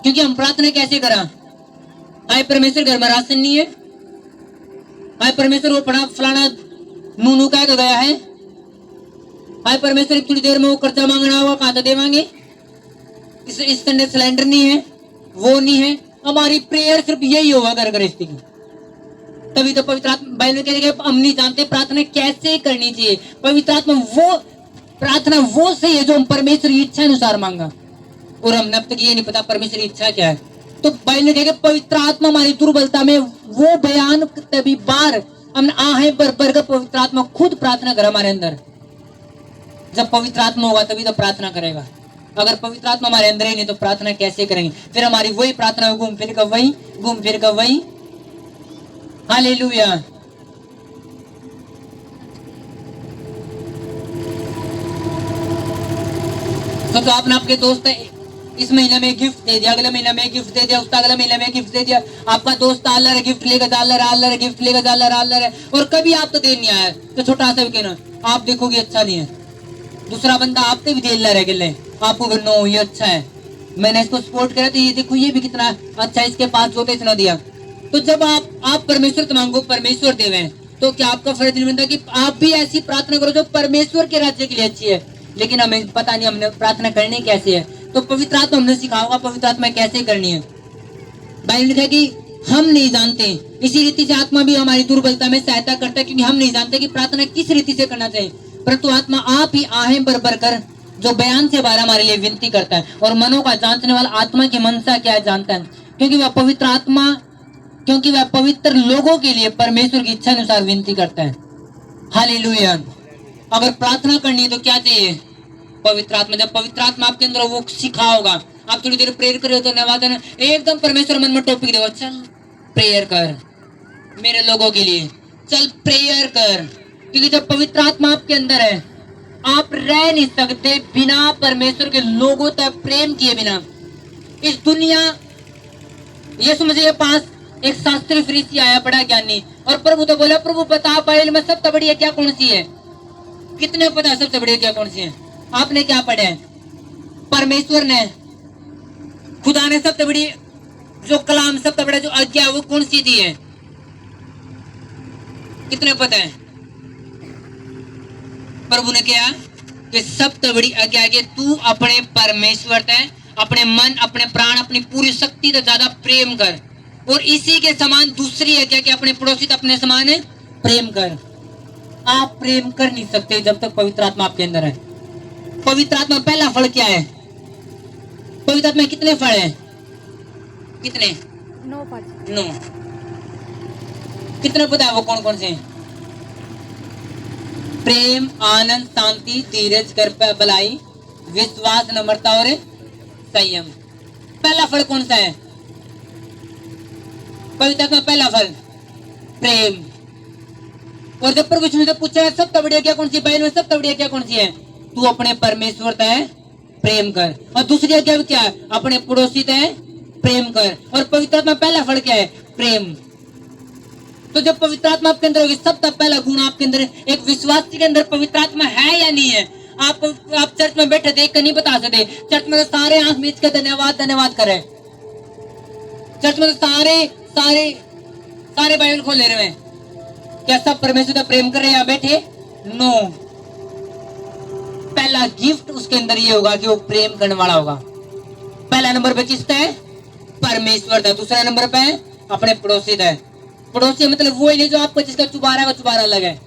क्योंकि हम प्रार्थना कैसे करा, आए परमेश्वर घर में राशन नहीं है, आए परमेश्वर वो पड़ा फलाना नूनू कह के गया है, आए परमेश्वर थोड़ी देर में वो कर्जा मांगना होगा, कहां तो देवांगे, इस संडे सिलेंडर नहीं है, वो नहीं है। हमारी प्रेयर सिर्फ यही होगा घर गृहस्थी की। तभी तो पवित्र आत्मा बाइबल कह रही है हम नहीं जानते प्रार्थना कैसे करनी चाहिए। पवित्र आत्मा वो प्रार्थना वो सही है जो हम परमेश्वर की इच्छा अनुसार मांगा, और हमने अब तक ये नहीं पता परमेश्वर की इच्छा क्या है। तो बाइबल कह पवित्र आत्मा हमारी दुर्बलता में वो बयान तभी बार हमने आहें पर कर पवित्र आत्मा खुद प्रार्थना कर हमारे अंदर। जब पवित्र आत्मा होगा तभी तो प्रार्थना करेगा। अगर पवित्र आत्मा हमारे अंदर ही नहीं तो प्रार्थना कैसे करेंगे? फिर हमारी वही प्रार्थना घूम फिर कर वही। हालेलुया। तो आपने आपके दोस्त इस महीने में गिफ्ट दे दिया, अगले महीने में गिफ्ट दे दिया, उसका अगले महीने में गिफ्ट दे दिया, आपका दोस्त आलर है गिफ्ट लेकर आलर है गिफ्ट लेकर आलर है, और कभी आप तो दे नहीं आया तो छोटा सा भी कहना आप देखोगे अच्छा नहीं है, दूसरा बंदा आपसे भी दे रह गए, आपको नो ये अच्छा है, मैंने इसको सपोर्ट करा तो ये देखो ये भी कितना अच्छा, इसके पास जो इतना दिया। तो जब आप परमेश्वर तो मांगो परमेश्वर देवे, तो क्या आपका फर्ज नहीं बनता कि आप भी ऐसी प्रार्थना करो जो परमेश्वर के राज्य के लिए अच्छी है? लेकिन हमें पता नहीं हमने प्रार्थना करनी कैसे है। तो पवित्र आत्मा हमने सिखा होगा पवित्र आत्मा कैसे करनी है। बाइबल लिखा है कि हम नहीं जानते, इसी रीति से आत्मा भी हमारी दुर्बलता में सहायता करता है, क्योंकि हम नहीं जानते कि प्रार्थना किस रीति से करना चाहिए, परंतु आत्मा आप ही आहें भर भर कर जो बयान से बाहर हमारे लिए विनती करता है, और मनों का जांचने वाला आत्मा की मनसा क्या है जानता है, क्योंकि वह पवित्र लोगों के लिए परमेश्वर की इच्छा अनुसार विनती करता है। हालेलुया। अगर प्रार्थना करनी है तो क्या चाहिए? पवित्र आत्मा। जब पवित्र आत्मा आपके अंदर वो सिखा होगा, आप थोड़ी देर प्रेयर करो तो नवादा एकदम परमेश्वर मन में टॉपिक दो, चल प्रेयर कर मेरे लोगों के लिए, चल प्रेयर कर, क्योंकि जब पवित्र आत्मा आपके अंदर है आप रह नहीं सकते बिना परमेश्वर के लोगों तक प्रेम किए बिना। इस दुनिया यीशु मसीह के पास एक शास्त्री फरीसी आया, बड़ा ज्ञानी, और प्रभु तो बोला प्रभु बता बाइबल में सबसे बढ़िया क्या कौन सी है? कितने पता सबसे बढ़िया क्या कौन सी है? आपने क्या पढ़ा है? परमेश्वर ने खुदा ने सबसे बड़ी जो कलाम सबसे बड़ा जो आज्ञा वो कौन सी दी है? कितने पता है? प्रभु ने क्या कि सबसे बड़ी आज्ञा है कि तू अपने परमेश्वर ते अपने मन, अपने प्राण, अपनी पूरी शक्ति से ज्यादा प्रेम कर, और इसी के समान दूसरी आज्ञा कि अपने पड़ोसी से अपने समान प्रेम कर। आप प्रेम कर नहीं सकते जब तक पवित्र आत्मा आपके अंदर है। पवित्र आत्मा पहला फल क्या है? पवित्र आत्मा कितने फल हैं? कितने? 9 9। कितने पता है वो कौन कौन से हैं? प्रेम, आनंद, शांति, धीरज, कृपा, भलाई, विश्वास, नम्रता और संयम। पहला फल कौन सा है? पवित्र आत्मा पहला फल प्रेम। और जब प्रभु यीशु से पूछा है सबसे बड़ी आज्ञा कौन सी, बाइबल में सबसे बड़ी आज्ञा कौन सी है? तू अपने परमेश्वर से प्रेम कर। और दूसरी आज्ञा क्या है? अपने पड़ोसी से प्रेम कर। और पवित्र आत्मा पहला फल क्या है? प्रेम। तो जब पवित्र आत्मा आपके अंदर होगी, सबसे पहला गुण आपके अंदर, एक विश्वासी के अंदर पवित्र आत्मा है या नहीं है? आप चर्च में बैठे देख कर नहीं बता सकते। चर्च में तो सारे आंख मीच के धन्यवाद धन्यवाद करे। चर्च में तो सारे बाइबल खोल ले रहे हैं। क्या सब परमेश्वर का प्रेम कर रहे हैं यहाँ बैठे? नो। पहला गिफ्ट उसके अंदर ये होगा कि वो प्रेम करने वाला होगा। पहला नंबर पे किसका है? परमेश्वर का। दूसरा नंबर पे है अपने पड़ोसी का। पड़ोसी मतलब वो ही नहीं जो आपको जिसका चुबारा का चुबारा लगे।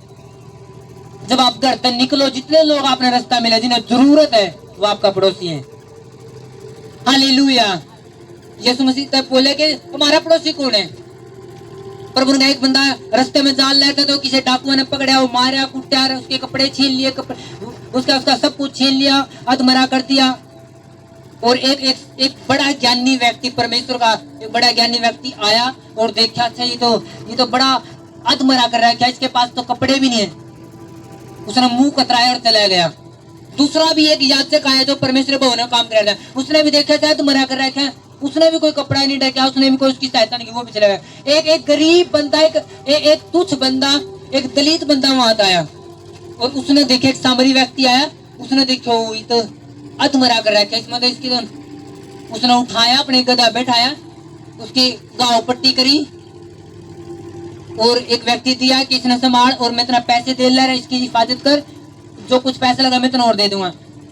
जब आप घर से निकलो, जितने लोग आपने रास्ता मिला जिन्हें जरूरत है वो आपका पड़ोसी है। हालेलुया। यीशु मसीह तब बोले कि तुम्हारा पड़ोसी कौन है? प्रभु ने एक बंदा रास्ते में जाल लेकर तो किसी डाकुओं ने पकड़ा, वो मारा, कुटा, उसके कपड़े छीन लिए, उसका सब कुछ छीन लिया, अधमरा कर दिया। और एक बड़ा ज्ञानी व्यक्ति, परमेश्वर का एक बड़ा ज्ञानी व्यक्ति आया और देखा, अच्छा ये तो बड़ा अधमरा कर रहा है, क्या इसके पास तो कपड़े भी नहीं है। उसने मुंह कतराया और चला गया। दूसरा भी एक याजक आया जो परमेश्वर भवन में काम कर रहा था, उसने भी देखा था अधमरा कर रहा है, उसने भी कोई कपड़ा नहीं ढका, उसने भी कोई उसकी सहायता नहीं की, वो भी चला गया। एक गरीब बंदा, एक तुच्छ बंदा, एक दलित बंदा वहां आया और उसने देखे, एक सामरी व्यक्ति आया, उसने देखो ये तो अधमरा कर रहा है, क्या इसमें तो इसकी तो उसने उठाया, अपने गधा बैठाया, उसकी गांव पट्टी करी और एक व्यक्ति दिया कि इसने संभाल और मैं इतना पैसे दे ले रहा, इसकी हिफाजत कर, जो कुछ पैसा लगा मैं इतना और दे दूंगा।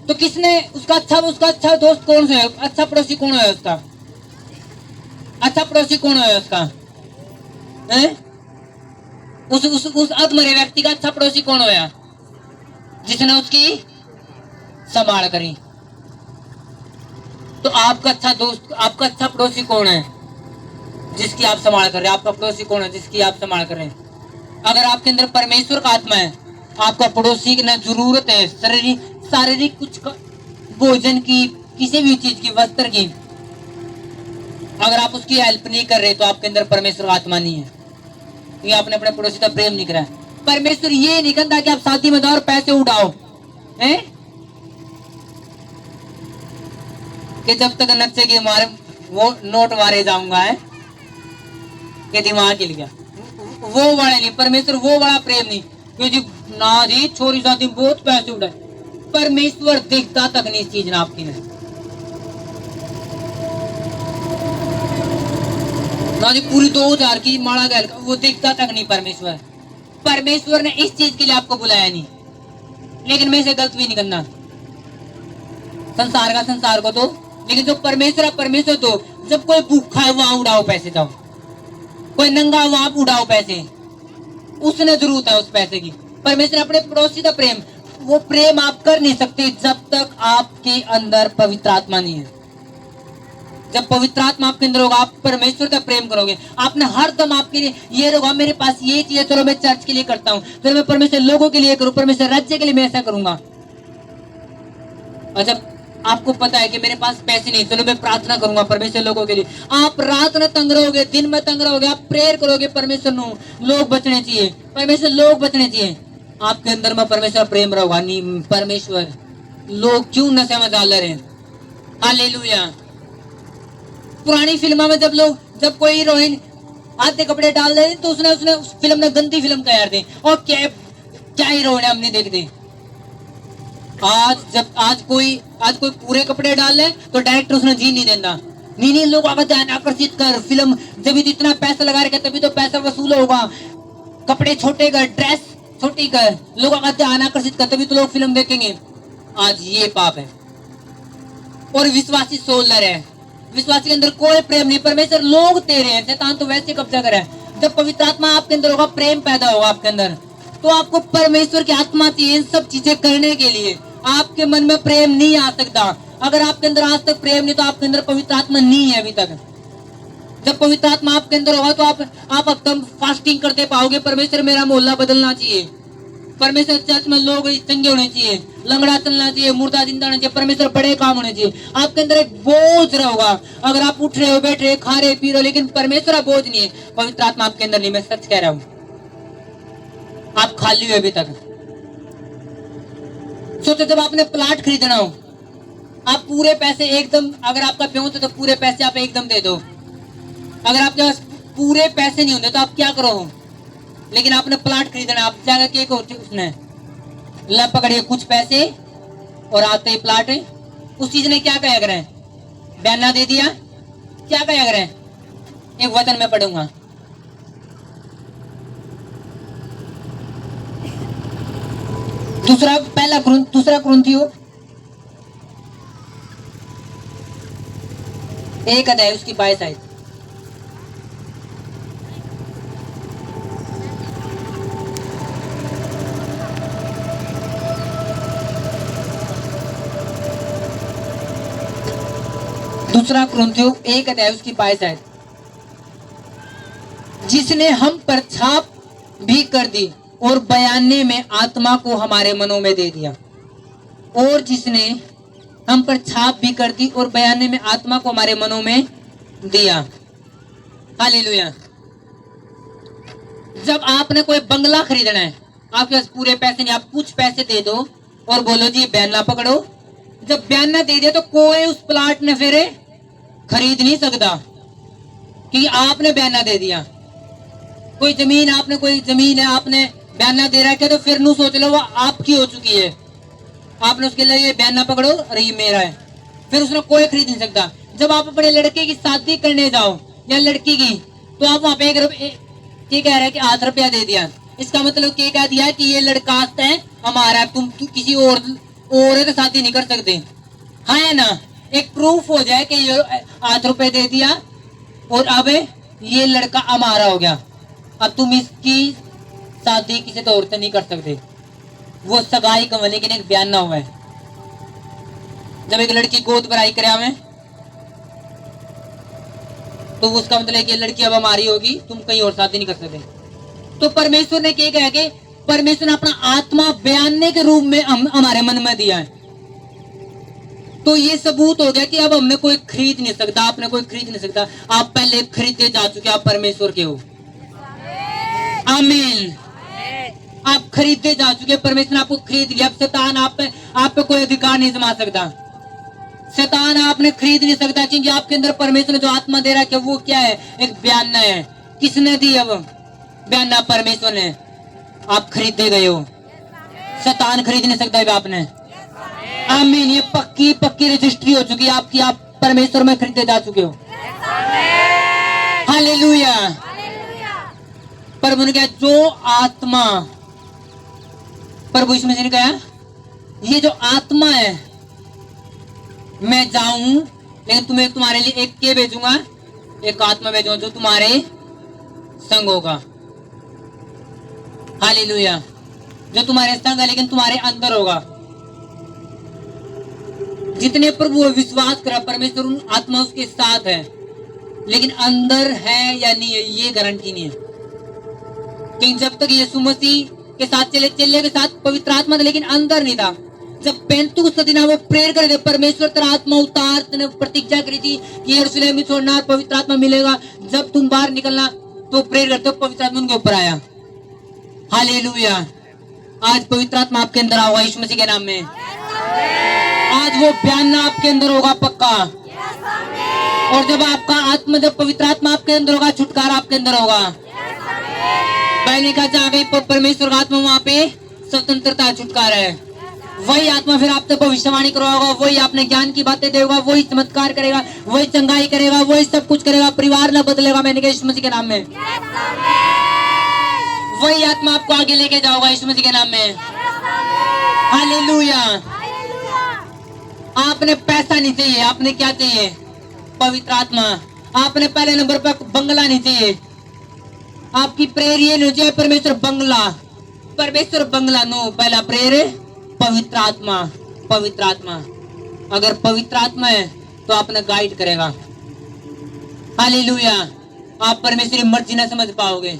तो किसने उसका अच्छा दोस्त कौन सा है? अच्छा पड़ोसी कौन है उसका? अच्छा पड़ोसी कौन है उसका? उस अधमरे व्यक्ति का अच्छा पड़ोसी कौन होया? जिसने उसकी संभाल करी। तो आपका अच्छा दोस्त, आपका अच्छा पड़ोसी कौन है जिसकी आप संभाल कर रहे हैं? आपका पड़ोसी कौन है जिसकी आप संभाल कर रहे हैं? अगर आपके अंदर परमेश्वर का आत्मा है, आपका पड़ोसी की ना जरूरत है शारीरिक कुछ भोजन की, किसी भी चीज की, वस्त्र की, अगर आप उसकी हेल्प नहीं कर रहे तो आपके अंदर परमेश्वर का आत्मा नहीं है, क्योंकि आपने अपने पड़ोसी का प्रेम नहीं करा। परमेश्वर ये नहीं कहता कि आप शादी में जाओ और पैसे उड़ाओ, हैं? कि जब तक नक्शे के मारे वो नोट मारे जाऊंगा, है कि दिमाग हिल गया, वो वाला नहीं। परमेश्वर वो वाला प्रेम नहीं, क्योंकि ना जी छोरी शादी में बहुत पैसे उड़ाए, परमेश्वर देखता तक नहीं इस चीज ना आपकी नहीं। ना जी पूरी 2000 की माला गैल वो देखता तक नहीं परमेश्वर। परमेश्वर ने इस चीज के लिए आपको बुलाया नहीं, लेकिन मैं इसे गलत भी नहीं करना। संसार का संसार को दो, लेकिन जो परमेश्वर है परमेश्वर दो। जब कोई भूखा है वहां उड़ाओ पैसे, जाओ, कोई नंगा वहां उड़ाओ पैसे, उसने जरूरत है उस पैसे की। परमेश्वर अपने पड़ोसी का प्रेम, वो प्रेम आप कर नहीं सकते जब तक आपके अंदर पवित्र आत्मा नहीं है। जब पवित्र आत्मा आपके अंदर होगा, आप परमेश्वर का प्रेम करोगे। आपने हर दम आपके लिए ये होगा, मेरे पास ये चीज है, चलो मैं चर्च के लिए करता हूँ, चलो मैं परमेश्वर लोगों के लिए करूँ, परमेश्वर राज्य के लिए मैं ऐसा करूंगा। और जब आपको पता है कि मेरे पास पैसे नहीं, चलो मैं प्रार्थना करूंगा परमेश्वर लोगों के लिए, आप रात में तंग रहोगे, दिन में तंग रहोगे, आप प्रेयर करोगे, परमेश्वर लोग बचने चाहिए, परमेश्वर लोग बचने चाहिए। आपके अंदर में परमेश्वर प्रेम रहोगा नहीं। परमेश्वर लोग क्यों नशे में डाल रहे हैं? हालेलुया। पुरानी फिल्मों में जब कोई हीरोइन आधे कपड़े डाल रहे तो उसने उस फिल्म में गंदी फिल्म तैयार दी, और क्या हीरोइन हमने देख दी। आज कोई पूरे कपड़े डाल रहे तो डायरेक्टर उसने जी नहीं देता, नहीं लोगों का ध्यान आकर्षित कर, फिल्म जब भी तो इतना पैसा लगा रखा तभी तो पैसा वसूल होगा, कपड़े छोटे कर, ड्रेस छोटी कर, लोगों का ध्यान आकर्षित कर, तभी तो लोग फिल्म देखेंगे। आज ये पाप है। और विश्वासी सोलर है, विश्वासी के अंदर कोई प्रेम नहीं, परमेश्वर लोग तेरे हैं, शैतान तो वैसे कब्जा करे। जब पवित्र आत्मा आपके अंदर होगा, प्रेम पैदा होगा आपके अंदर, तो आपको परमेश्वर की आत्मा चाहिए इन सब चीजें करने के लिए। आपके मन में प्रेम नहीं आ सकता अगर आपके अंदर आज तक प्रेम नहीं, तो आपके अंदर पवित्र आत्मा नहीं है अभी तक। जब पवित्र आत्मा आपके अंदर होगा तो आप एकदम फास्टिंग करते पाओगे। परमेश्वर मेरा मोहल्ला बदलना चाहिए, परमेश्वर चर्च में लोग चंगे होने चाहिए, लंगड़ा चलना चाहिए, मुर्दा जिंदा होना चाहिए, परमेश्वर बड़े काम होने चाहिए। आपके अंदर एक बोझ रहेगा। अगर आप उठ रहे हो, बैठ रहे, खा रहे, पी रहे, लेकिन परमेश्वर बोझ नहीं है, पवित्र आत्मा आपके अंदर नहीं, मैं सच कह रहा हूं। आप खाली हो अभी तक। सोचो जब आपने प्लाट खरीदना हो, आप पूरे पैसे एकदम, अगर आपका प्योर तो पूरे पैसे आप एकदम दे दो। अगर आपके पास पूरे पैसे नहीं होंगे तो आप क्या करो? लेकिन आपने प्लाट खरीदना, आप जाकर के होती उसने ला पकड़िए कुछ पैसे और आते ही प्लाट है। उस चीज ने क्या कहा करें? बयाना दे दिया। क्या कहा करें? एक वचन में पढ़ूंगा, दूसरा कुरिन्थियों 1 अध्याय उसकी 22 आयत। दूसरा कुरिन्थियों 1 अध्याय उसकी 22 आयत। जिसने हम पर छाप भी कर दी और बयाने में आत्मा को हमारे मनों में दे दिया। और जिसने हम पर छाप भी कर दी और बयाने में आत्मा को हमारे मनों में दिया। हालेलुया। जब आपने कोई बंगला खरीदना है, आपके पास पूरे पैसे नहीं, आप कुछ पैसे दे दो और बोलो जी बयाना पकड़ो। जब बयाना दे दिया तो कोई उस प्लाट ने फिर खरीद नहीं सकता, क्योंकि आपने बयाना दे दिया। कोई जमीन है, आपने बयाना दे रखा है, तो फिर नू सोच लो वो आपकी हो चुकी है। आपने उसके लिए ये बयाना पकड़ो, अरे ये मेरा है, फिर उसने कोई खरीद नहीं सकता। जब आप अपने लड़के की शादी करने जाओ या लड़की की, तो आप वहां पे ये कह रहे हैं कि 8 रुपया दे दिया। इसका मतलब क्या कह दिया कि ये लड़का है हमारा, तुम किसी और से शादी नहीं कर सकते। हाँ है ना, एक प्रूफ हो जाए कि ये 8 रुपए दे दिया और अब ये लड़का हमारा हो गया। अब तुम इसकी शादी किसी तो और से नहीं कर सकते। वो सगाई का, लेकिन एक बयान ना हुआ है। जब एक लड़की गोद भराई करे हमें, तो उसका मतलब कि लड़की अब हमारी होगी, तुम कहीं और शादी नहीं कर सकते। तो परमेश्वर ने क्या कहा कि परमेश्वर ने अपना आत्मा बयाने के रूप में हमारे मन में दिया है। तो ये सबूत हो गया कि अब हमने कोई खरीद नहीं सकता, आपने कोई खरीद नहीं सकता। आप पहले खरीदे जा चुके, आप परमेश्वर के हो। आमीन। आप खरीदे जा चुके, परमेश्वर ने आपको खरीद लिया। अब शैतान आप पे कोई अधिकार नहीं जमा सकता। शैतान आपने खरीद नहीं सकता, क्योंकि आपके अंदर परमेश्वर ने जो आत्मा दे रहा है वो क्या है? एक बयाना है। किसने दी? अब बयाना परमेश्वर ने। आप खरीदे गए हो, शैतान खरीद नहीं सकता है आपने। आमीन। ये पक्की रजिस्ट्री हो चुकी है आपकी, आप परमेश्वर में खरीदे जा चुके हो। हालेलुया। प्रभु ने कहा जो आत्मा, प्रभु इसमें ने कहा ये जो आत्मा है, मैं जाऊं लेकिन तुम्हें तुम्हारे लिए एक के भेजूंगा, एक आत्मा भेजूंगा जो तुम्हारे संग होगा। हालेलुया। जो तुम्हारे संग है लेकिन तुम्हारे अंदर होगा। जितने प्रभु विश्वास करा, परमेश्वर उन आत्मा उसके साथ है, लेकिन अंदर है या नहीं है ये गारंटी नहीं है। क्योंकि जब तक यीशु मसीह के साथ चले के साथ पवित्र आत्मा था, लेकिन अंदर नहीं था। जब पेंतुकुस्त दिन वो प्रेयर करे थे, परमेश्वर तेरा आत्मा उतार, तेने प्रतिज्ञा करी थी कि यरूशलेम में छोड़ना, पवित्र आत्मा मिलेगा जब तुम बाहर निकलना, तो प्रेयर करते पवित्र आत्मा उनके ऊपर आया। हालेलुया। आज पवित्र आत्मा आपके अंदर आओगा यीशु मसीह के नाम में। आज वो बयाना आपके अंदर होगा पक्का। और जब आपका आत्मा, जब पवित्र आत्मा आपके अंदर होगा, छुटकारा आपके अंदर होगा। पहले कहा जहाँ गई परमेश्वर का आत्मा, वहां पे स्वतंत्रता, छुटकारा है। वही आत्मा फिर आपसे भविष्यवाणी करवाएगा, वही आपने ज्ञान की बातें देगा, वही चमत्कार करेगा, वही चंगाई करेगा, वही सब कुछ करेगा। परिवार न बदलेगा, मैंने कहा यीशु मसीह के नाम में। वही आत्मा आपको आगे लेके जाओगा यीशु मसीह के नाम में। हालेलुया। आपने पैसा नहीं चाहिए, आपने क्या चाहिए? पवित्र आत्मा। आपने पहले नंबर पर बंगला नहीं चाहिए, आपकी प्रेयर ये नहीं चाहिए परमेश्वर बंगला, परमेश्वर बंगला नो, पहला प्रेयर है पवित्र आत्मा। पवित्र आत्मा, अगर पवित्र आत्मा है तो आपने गाइड करेगा। हालेलुया। आप परमेश्वर की मर्जी ना समझ पाओगे,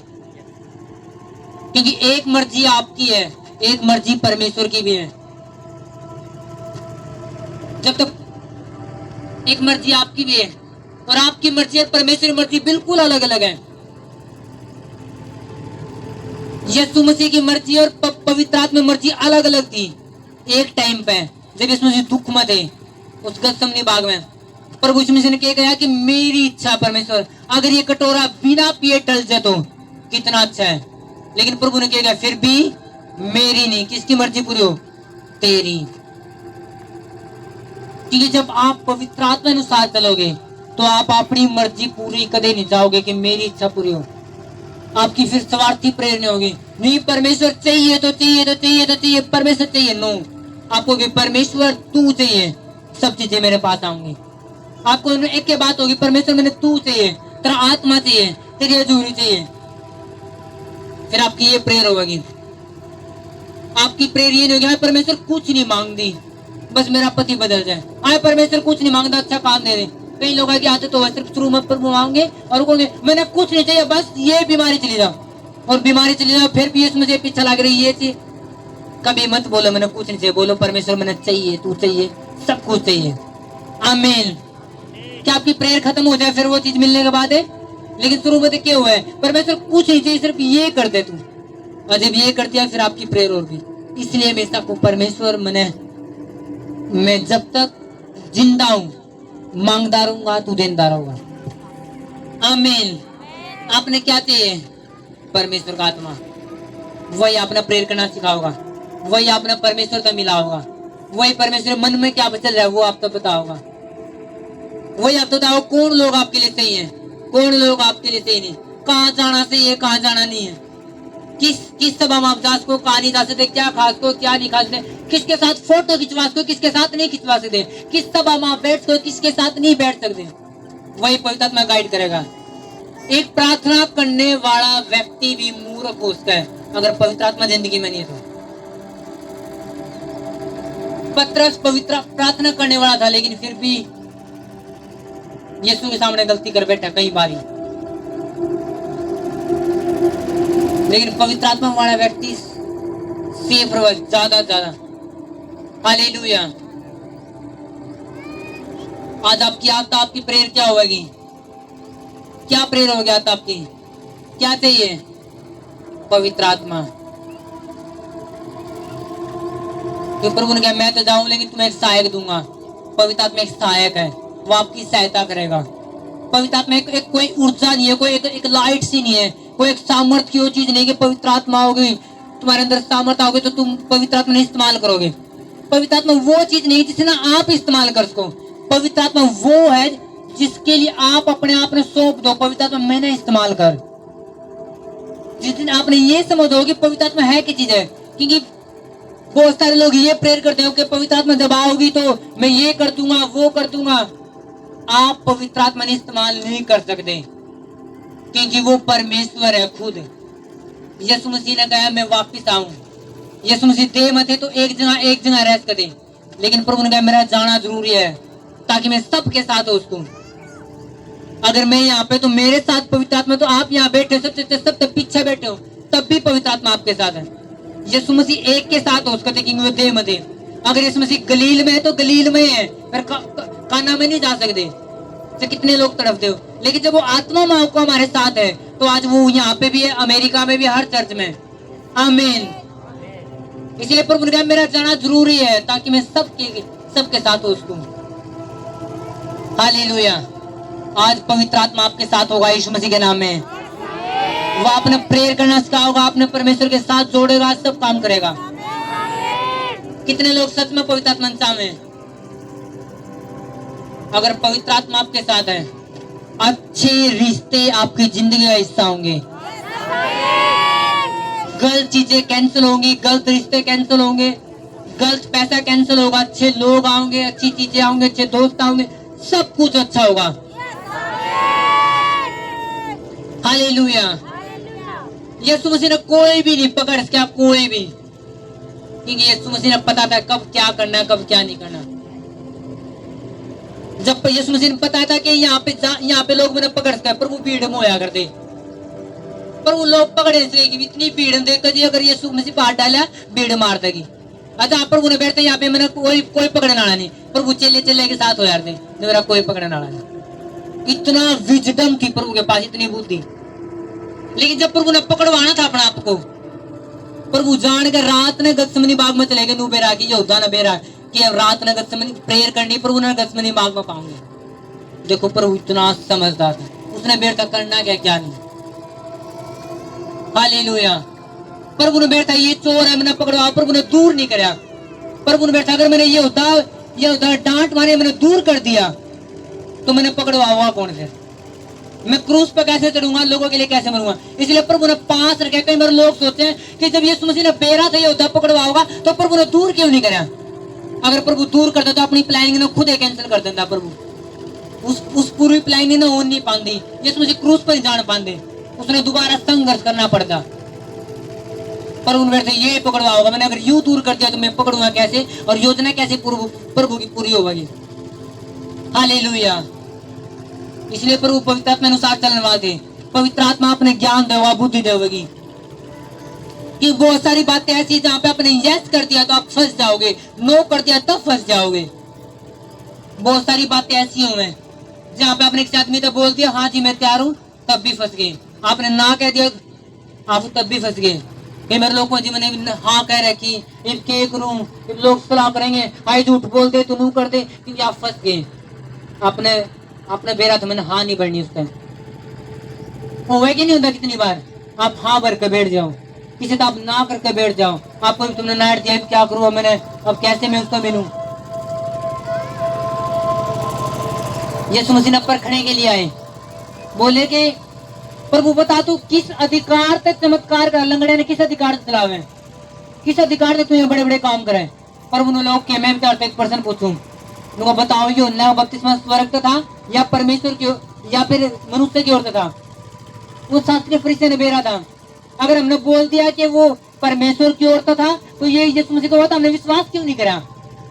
क्योंकि एक मर्जी आपकी है, एक मर्जी परमेश्वर की भी है। जब तक एक मर्जी आपकी भी है और आपकी मर्जी और परमेश्वर की मर्जी बिल्कुल अलग अलग है। यीशु मसीह की मर्जी और पवित्र आत्मा मर्जी अलग अलग थी। एक टाइम पे जब यीशु मसीह दुख में थे उस गत्समनी बाग में, प्रभु यीशु मसीह ने क्या कहा कि मेरी इच्छा परमेश्वर, अगर ये कटोरा बिना पिए टल जाए तो कितना अच्छा है, लेकिन प्रभु ने क्या कहा, फिर भी मेरी नहीं, किसकी मर्जी पूरी हो? तेरी। क्योंकि जब आप पवित्र आत्मा अनुसार चलोगे तो आप अपनी मर्जी पूरी कदे नहीं चाहोगे कि मेरी इच्छा पूरी हो। आपकी फिर स्वार्थी प्रेरणा होगी, नहीं परमेश्वर चाहिए तो चाहिए तो चाहिए तो चाहिए, परमेश्वर चाहिए, नो। आपको भी परमेश्वर तू चाहिए, सब चीजें मेरे पास आऊंगी। आपको एक के बात होगी, परमेश्वर मैंने तू चाहिए, तेरा आत्मा चाहिए, तेरी हजूरी चाहिए। फिर आपकी ये प्रेयर होगी, आपकी प्रेयर ये नहीं होगी परमेश्वर कुछ नहीं मांगती, बस मेरा पति बदल जाए। आए परमेश्वर कुछ नहीं मांगता, अच्छा काम दे दे। कई लोग की आदत तो सिर्फ शुरू में प्रभु मांगे और कहोगे मैंने कुछ नहीं चाहिए, बस ये बीमारी चली जाओ, और बीमारी चली जाओ, फिर भी मुझे पीछा लग रही ये चीज। कभी मत बोलो मैंने कुछ नहीं चाहिए, बोलो परमेश्वर मैंने चाहिए, तू चाहिए, सब कुछ चाहिए। आमीन। क्या आपकी प्रेयर खत्म हो जाए फिर वो चीज मिलने के बाद है? लेकिन शुरू में क्या हुआ है, परमेश्वर कुछ नहीं चाहिए, सिर्फ ये कर दे तू, और जब ये कर दिया फिर आपकी प्रेयर होगी। इसलिए हमेशा को परमेश्वर मैं जब तक जिंदा हूं मांगदा रहूंगा, तू देंदा रहूंगा। आमीन। आपने क्या चाहिए? परमेश्वर का आत्मा। वही आपने प्रेयर करना सिखाओगा, वही आपने परमेश्वर से मिला होगा, वही परमेश्वर मन में क्या चल रहा है वो आपको पता होगा, वही आप बताओ कौन लोग आपके लिए सही है, कौन लोग आपके लिए सही नहीं, कहाँ जाना सही है, कहाँ जाना नहीं है, किस सभा में आप जा सको, कहाँ नहीं जा सकते, क्या खा सको, क्या नहीं खा सकते, किसके साथ फोटो खिंचवा सको, किसके साथ नहीं खिंचवा सकते, किस सभा में आप बैठ सको, किसके साथ नहीं बैठ सकते, वही पवित्र आत्मा गाइड करेगा। एक प्रार्थना करने वाला व्यक्ति भी मूर्ख हो सकता है अगर पवित्र आत्मा जिंदगी में नहीं है तो। पतरस पवित्र प्रार्थना करने वाला था, लेकिन फिर भी यीशु के सामने गलती कर बैठा कई बारी। लेकिन पवित्र आत्मा वाला व्यक्ति सेफ रहा ज्यादा ज्यादा। हालेलुया। आज आपकी प्रेयर क्या होगी? क्या प्रेयर हो गया था आपकी? क्या चाहिए? पवित्र आत्मा। तो प्रभु ने कहा मैं तो जाऊं लेकिन तुम्हें एक सहायक दूंगा। पवित्र आत्मा एक सहायक है, वो आपकी सहायता करेगा। पवित्र आत्मा एक कोई ऊर्जा नहीं है, कोई एक लाइट सी नहीं है, कोई एक सामर्थ्य की वो चीज नहीं कि पवित्र आत्मा होगी, तुम्हारे अंदर सामर्थ्य होगी तो तुम पवित्र आत्मा नहीं इस्तेमाल करोगे। पवित्र आत्मा वो चीज नहीं जिसे ना आप इस्तेमाल कर सको। पवित्र आत्मा वो है जिसके लिए आप अपने आप में सौंप दो, पवित्र आत्मा मैंने इस्तेमाल कर। जिस दिन आपने ये समझो कि पवित्र आत्मा है क्या चीज है, क्योंकि बहुत सारे लोग ये प्रेयर करते हो कि पवित्र आत्मा जब आओगी तो मैं ये कर दूंगा, वो कर दूंगा। आप पवित्र आत्मा ने इस्तेमाल नहीं कर सकते, क्योंकि वो परमेश्वर है खुद। यीशु मसीह ने कहा मैं वापिस आऊं। यीशु मसीह देह में थे तो एक जगह रेस्ट कर दे, लेकिन प्रभु ने कहा मेरा जाना जरूरी है ताकि मैं सबके साथ हो उसको। अगर मैं यहाँ पे तो मेरे साथ पवित्र आत्मा, तो आप यहाँ बैठे सबसे पीछे बैठे हो तब भी पवित्र आत्मा आपके साथ है। यीशु मसीह एक के साथ हो उसका, लेकिन वो देह में थे। अगर यीशु मसीह गलील में है तो गलील में है, फिर काना में नहीं जा सकते। तो कितने लोग तड़पते हो, लेकिन जब वो आत्मा माँ को हमारे साथ है तो आज वो यहाँ पे भी है, अमेरिका में भी, हर चर्च में। आमीन। इसलिए प्रभु ने कहा मेरा जाना जरूरी है ताकि मैं सबके साथ हो उसको। हालेलुया। आज पवित्र आत्मा आपके साथ होगा यीशु मसीह के नाम में। वो आपने प्रेयर करना सिखाओगा, आपने परमेश्वर के साथ जोड़ेगा, सब काम करेगा। कितने लोग सच में पवित्र आत्मा में? अगर पवित्र आत्मा आपके साथ है, अच्छे रिश्ते आपकी जिंदगी का हिस्सा होंगे। गलत चीजें कैंसिल होंगी, गलत रिश्ते कैंसिल होंगे, गलत पैसा कैंसिल होगा, अच्छे लोग आओगे, अच्छी चीजें आओगे, अच्छे दोस्त आओगे, सब कुछ अच्छा होगा। हालेलुया। यीशु मसीह ने कोई भी नहीं पकड़ सका, कोई भी, क्योंकि यीशु मसीह ने पता था कब क्या करना है, कब क्या नहीं करना। जब यीशु मसीह ने पता था कि यहाँ पे लोग मैंने पकड़ सका, पर वो भीड़ में होया करते, पर वो लोग पकड़े इसलिए कि इतनी भीड़ देखकर जी अगर यीशु मसीह बाहर डाला भीड़ मार देगी। अच्छा प्रभु ने बैठते यहाँ पे मैंने कोई पकड़ने वाला नहीं, पर वो चले के साथ हो यार थे, मेरा कोई पकड़ने वाला नहीं। इतना विजडम थी प्रभु के पास, इतनी बुद्धि। लेकिन जब प्रभु ने पकड़वाना था अपने आप को, प्रभु जान के रात ने गत्समनी बाग में चले गए, नू बेरा की योद्धा न बेरा कि अब रात ने गत्समनी प्रेयर करनी, प्रभु ने गत्समनी बाग में पाऊंगे। देखो प्रभु इतना समझदार था, उसने बेटा करना क्या नहीं। हालेलुया। प्रभु ने बेटा ये चोर है, मैंने पकड़वा, प्रभु ने दूर नहीं कराया। प्रभु ने बेटा अगर मैंने ये होता डांट मारे, मैंने दूर कर दिया, तो मैंने पकड़वा हुआ कौन से, मैं क्रूस पे कैसे चढ़ूंगा, लोगों के लिए कैसे मरूंगा। इसलिए प्रभु ने पास रखे। कई बार लोग सोचते हैं कि जब यीशु मसीह ने बेरा था ये होता पकड़वा होगा, तो प्रभु ने दूर क्यों नहीं कराया। अगर प्रभु दूर करता तो अपनी प्लानिंग ने खुद ही कैंसिल कर देता। प्रभु उस पूरी प्लानिंग ने हो नहीं पाती, यीशु मसीह क्रूस पर जान पाते, उसने दोबारा संघर्ष करना पड़ता। पर उन से ये पकड़वा होगा, मैंने अगर यूं दूर कर दिया तो मैं पकड़ूंगा कैसे, और योजना कैसे प्रभु की पूरी होगी। हालेलुया। इसलिए प्रभु पवित्र आत्मा अनुसार चलने वाले, पवित्र आत्मा अपने ज्ञान देगा, बुद्धि देगी। कि बहुत सारी बातें ऐसी जहां पे आपने यस कर दिया तो आप फंस जाओगे, नो कर दिया तब फंस जाओगे। बहुत सारी बातें ऐसी हुई हैं जहां पे आपने एक आदमी तो बोल दिया हाँ जी मैं तैयार हूं, तब भी फंस गए। आपने ना कह दिया आप तब भी फंस गए। कई मेरे लोगों जी मैंने हाँ कह रखी, इनके करूं, लोग सलाह करेंगे, हाई झूठ बोल दे तो नू कर दे, क्योंकि आप फंस गए। आपने बेरा तो मैंने हाँ नहीं बढ़नी उस टाइम हुआ कि नहीं होता। कितनी बार आप हाँ भर के बैठ जाओ, किसी तो आप ना करके बैठ जाओ। आपको तुमने नाइट दिया क्या करूँ मैंने, अब कैसे मैं उसको मिलूं। यीशु मसीह ने परखने के लिए आए, बोले कि प्रभु बता तू किस अधिकार तक चमत्कार कर, लंगड़े ने किस अधिकार से चलावे, किस अधिकार से तू बड़े बड़े काम करे। प्रभु ने लोग के मैं विचारते एक पर्सन पूछूं, बताओ ये यूहन्ना बपतिस्मा स्वर्ग था या परमेश्वर की या फिर मनुष्य की ओर से था। वो शास्त्री फरीसी ने बेरा था। अगर हमने बोल दिया कि वो परमेश्वर की ओर था तो ये यीशु मसीह को होता, हमने विश्वास क्यों नहीं करा,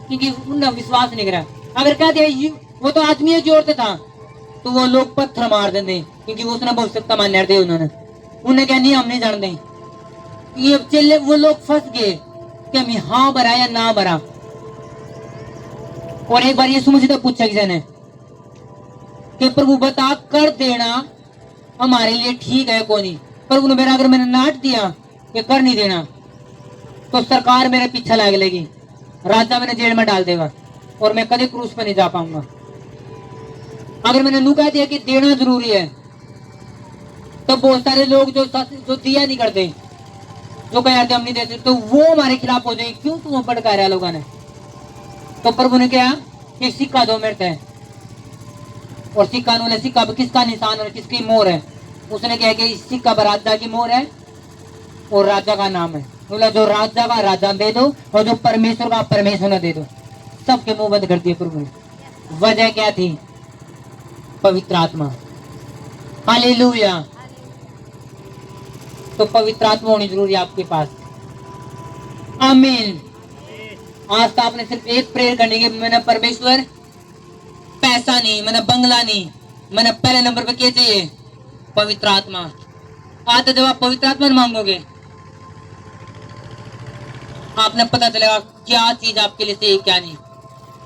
क्योंकि उन्होंने विश्वास नहीं करा। अगर कह दिया वो तो आदमी की ओर से था तो वो लोग पत्थर मार देंगे, क्योंकि उसने भविष्यता मान्य थे। उन्हें क्या नहीं हम नहीं जानते। ये चले वो लोग फंस गए कि हम हाँ भरा या ना भरा। और एक बार यीशु मसीह से पूछा किसी ने कि प्रभु बता कर देना हमारे लिए ठीक है कौन नहीं। प्रभु ने मेरा अगर मैंने नाट दिया कि कर नहीं देना तो सरकार मेरे पीछे लाग लेगी, राजा मैंने जेल में डाल देगा और मैं कभी क्रूस पर नहीं जा पाऊंगा। अगर मैंने नू कह दिया कि देना जरूरी है तो बहुत सारे लोग जो दिया नहीं करते, जो कहते हम नहीं देते, तो वो हमारे खिलाफ हो जाएंगे। क्यों तुम भड़का रहा लोगों ने। तो प्रभु ने कहा कि सिक्का दो मेरे से, और सिक्का बोले सिक्का किसका निशान और किसकी मोहर है। उसने कहा कि इस सिक्का पर राजा की मोहर है और राजा का नाम है। बोला जो राजा का राजा दे दो और जो परमेश्वर का परमेश्वर ने दे दो। सबके मुंह बंद कर दिए प्रभु ने। वजह क्या थी? पवित्र आत्मा। हालेलुया। तो पवित्र आत्मा होनी जरूरी है आपके पास। आमीन। आज तो आपने सिर्फ एक प्रेयर करनी है, मैंने परमेश्वर पैसा नहीं, मैंने बंगला नहीं, मैंने पहले नंबर पे क्या चाहिए? पवित्र आत्मा। आज तो जब आप पवित्र आत्मा मांगोगे आपने पता चलेगा क्या चीज आपके लिए सही क्या नहीं।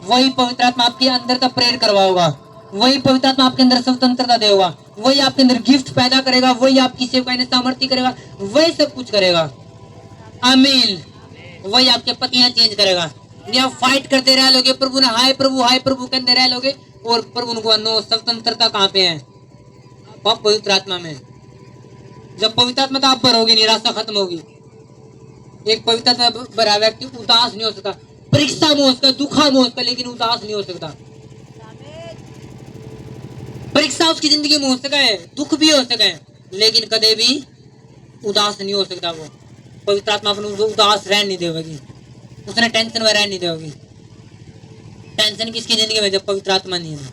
वही पवित्र आत्मा आपके अंदर का प्रेयर करवाओगा, वही पवित्र आत्मा आपके अंदर स्वतंत्रता देगा, वही आपके अंदर गिफ्ट पैदा करेगा, वही आपकी सेवकाई में सामर्थ्य करेगा, वही सब कुछ करेगा। आमीन। वही आपके पतियां चेंज करेगा। नहीं आप फाइट करते रह लोगे, प्रभु ने हाय प्रभु कहते रह लोगे और प्रभु को नो स्वतंत्रता कहाँ पे है? आप पवित्र आत्मा में। जब पवित्र आत्मा तो आप भरोगे नहीं, रास्ता खत्म होगी। एक पवित्र आत्मा भरा व्यक्ति उदास नहीं हो सकता, परीक्षा में हो सकता, दुखा में हो सकता, लेकिन उदास नहीं हो सकता। परीक्षा उसकी जिंदगी में हो सका है, दुख भी हो सका है, लेकिन कदे भी उदास नहीं हो सकता। वो पवित्र आत्मा अपने उदास रह नहीं देगी। उसने टेंशन वगैरह नहीं दोगी। टेंशन किसकी जिंदगी में, जब पवित्र आत्मा नहीं है।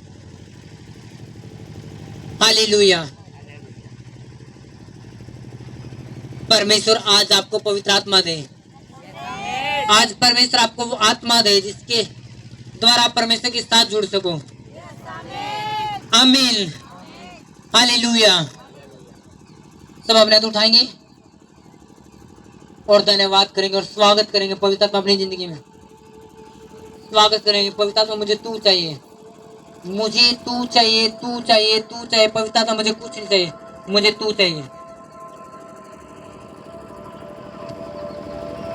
हालेलुया। परमेश्वर आज आपको पवित्र आत्मा दे। आज परमेश्वर आपको वो आत्मा दे जिसके द्वारा आप परमेश्वर के साथ जुड़ सको। आमीन। हालेलुया। सब अपने हाथ उठाएंगे और धन्यवाद करेंगे और स्वागत करेंगे पवित्र आत्मा अपनी जिंदगी में। स्वागत करेंगे पवित्र आत्मा, मुझे तू चाहिए, मुझे तू चाहिए, तू चाहिए, तू चाहिए। पवित्र आत्मा मुझे कुछ नहीं चाहिए, मुझे तू चाहिए।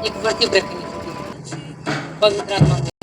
एक वर्षिप रखेंगे पवित्र आत्मा।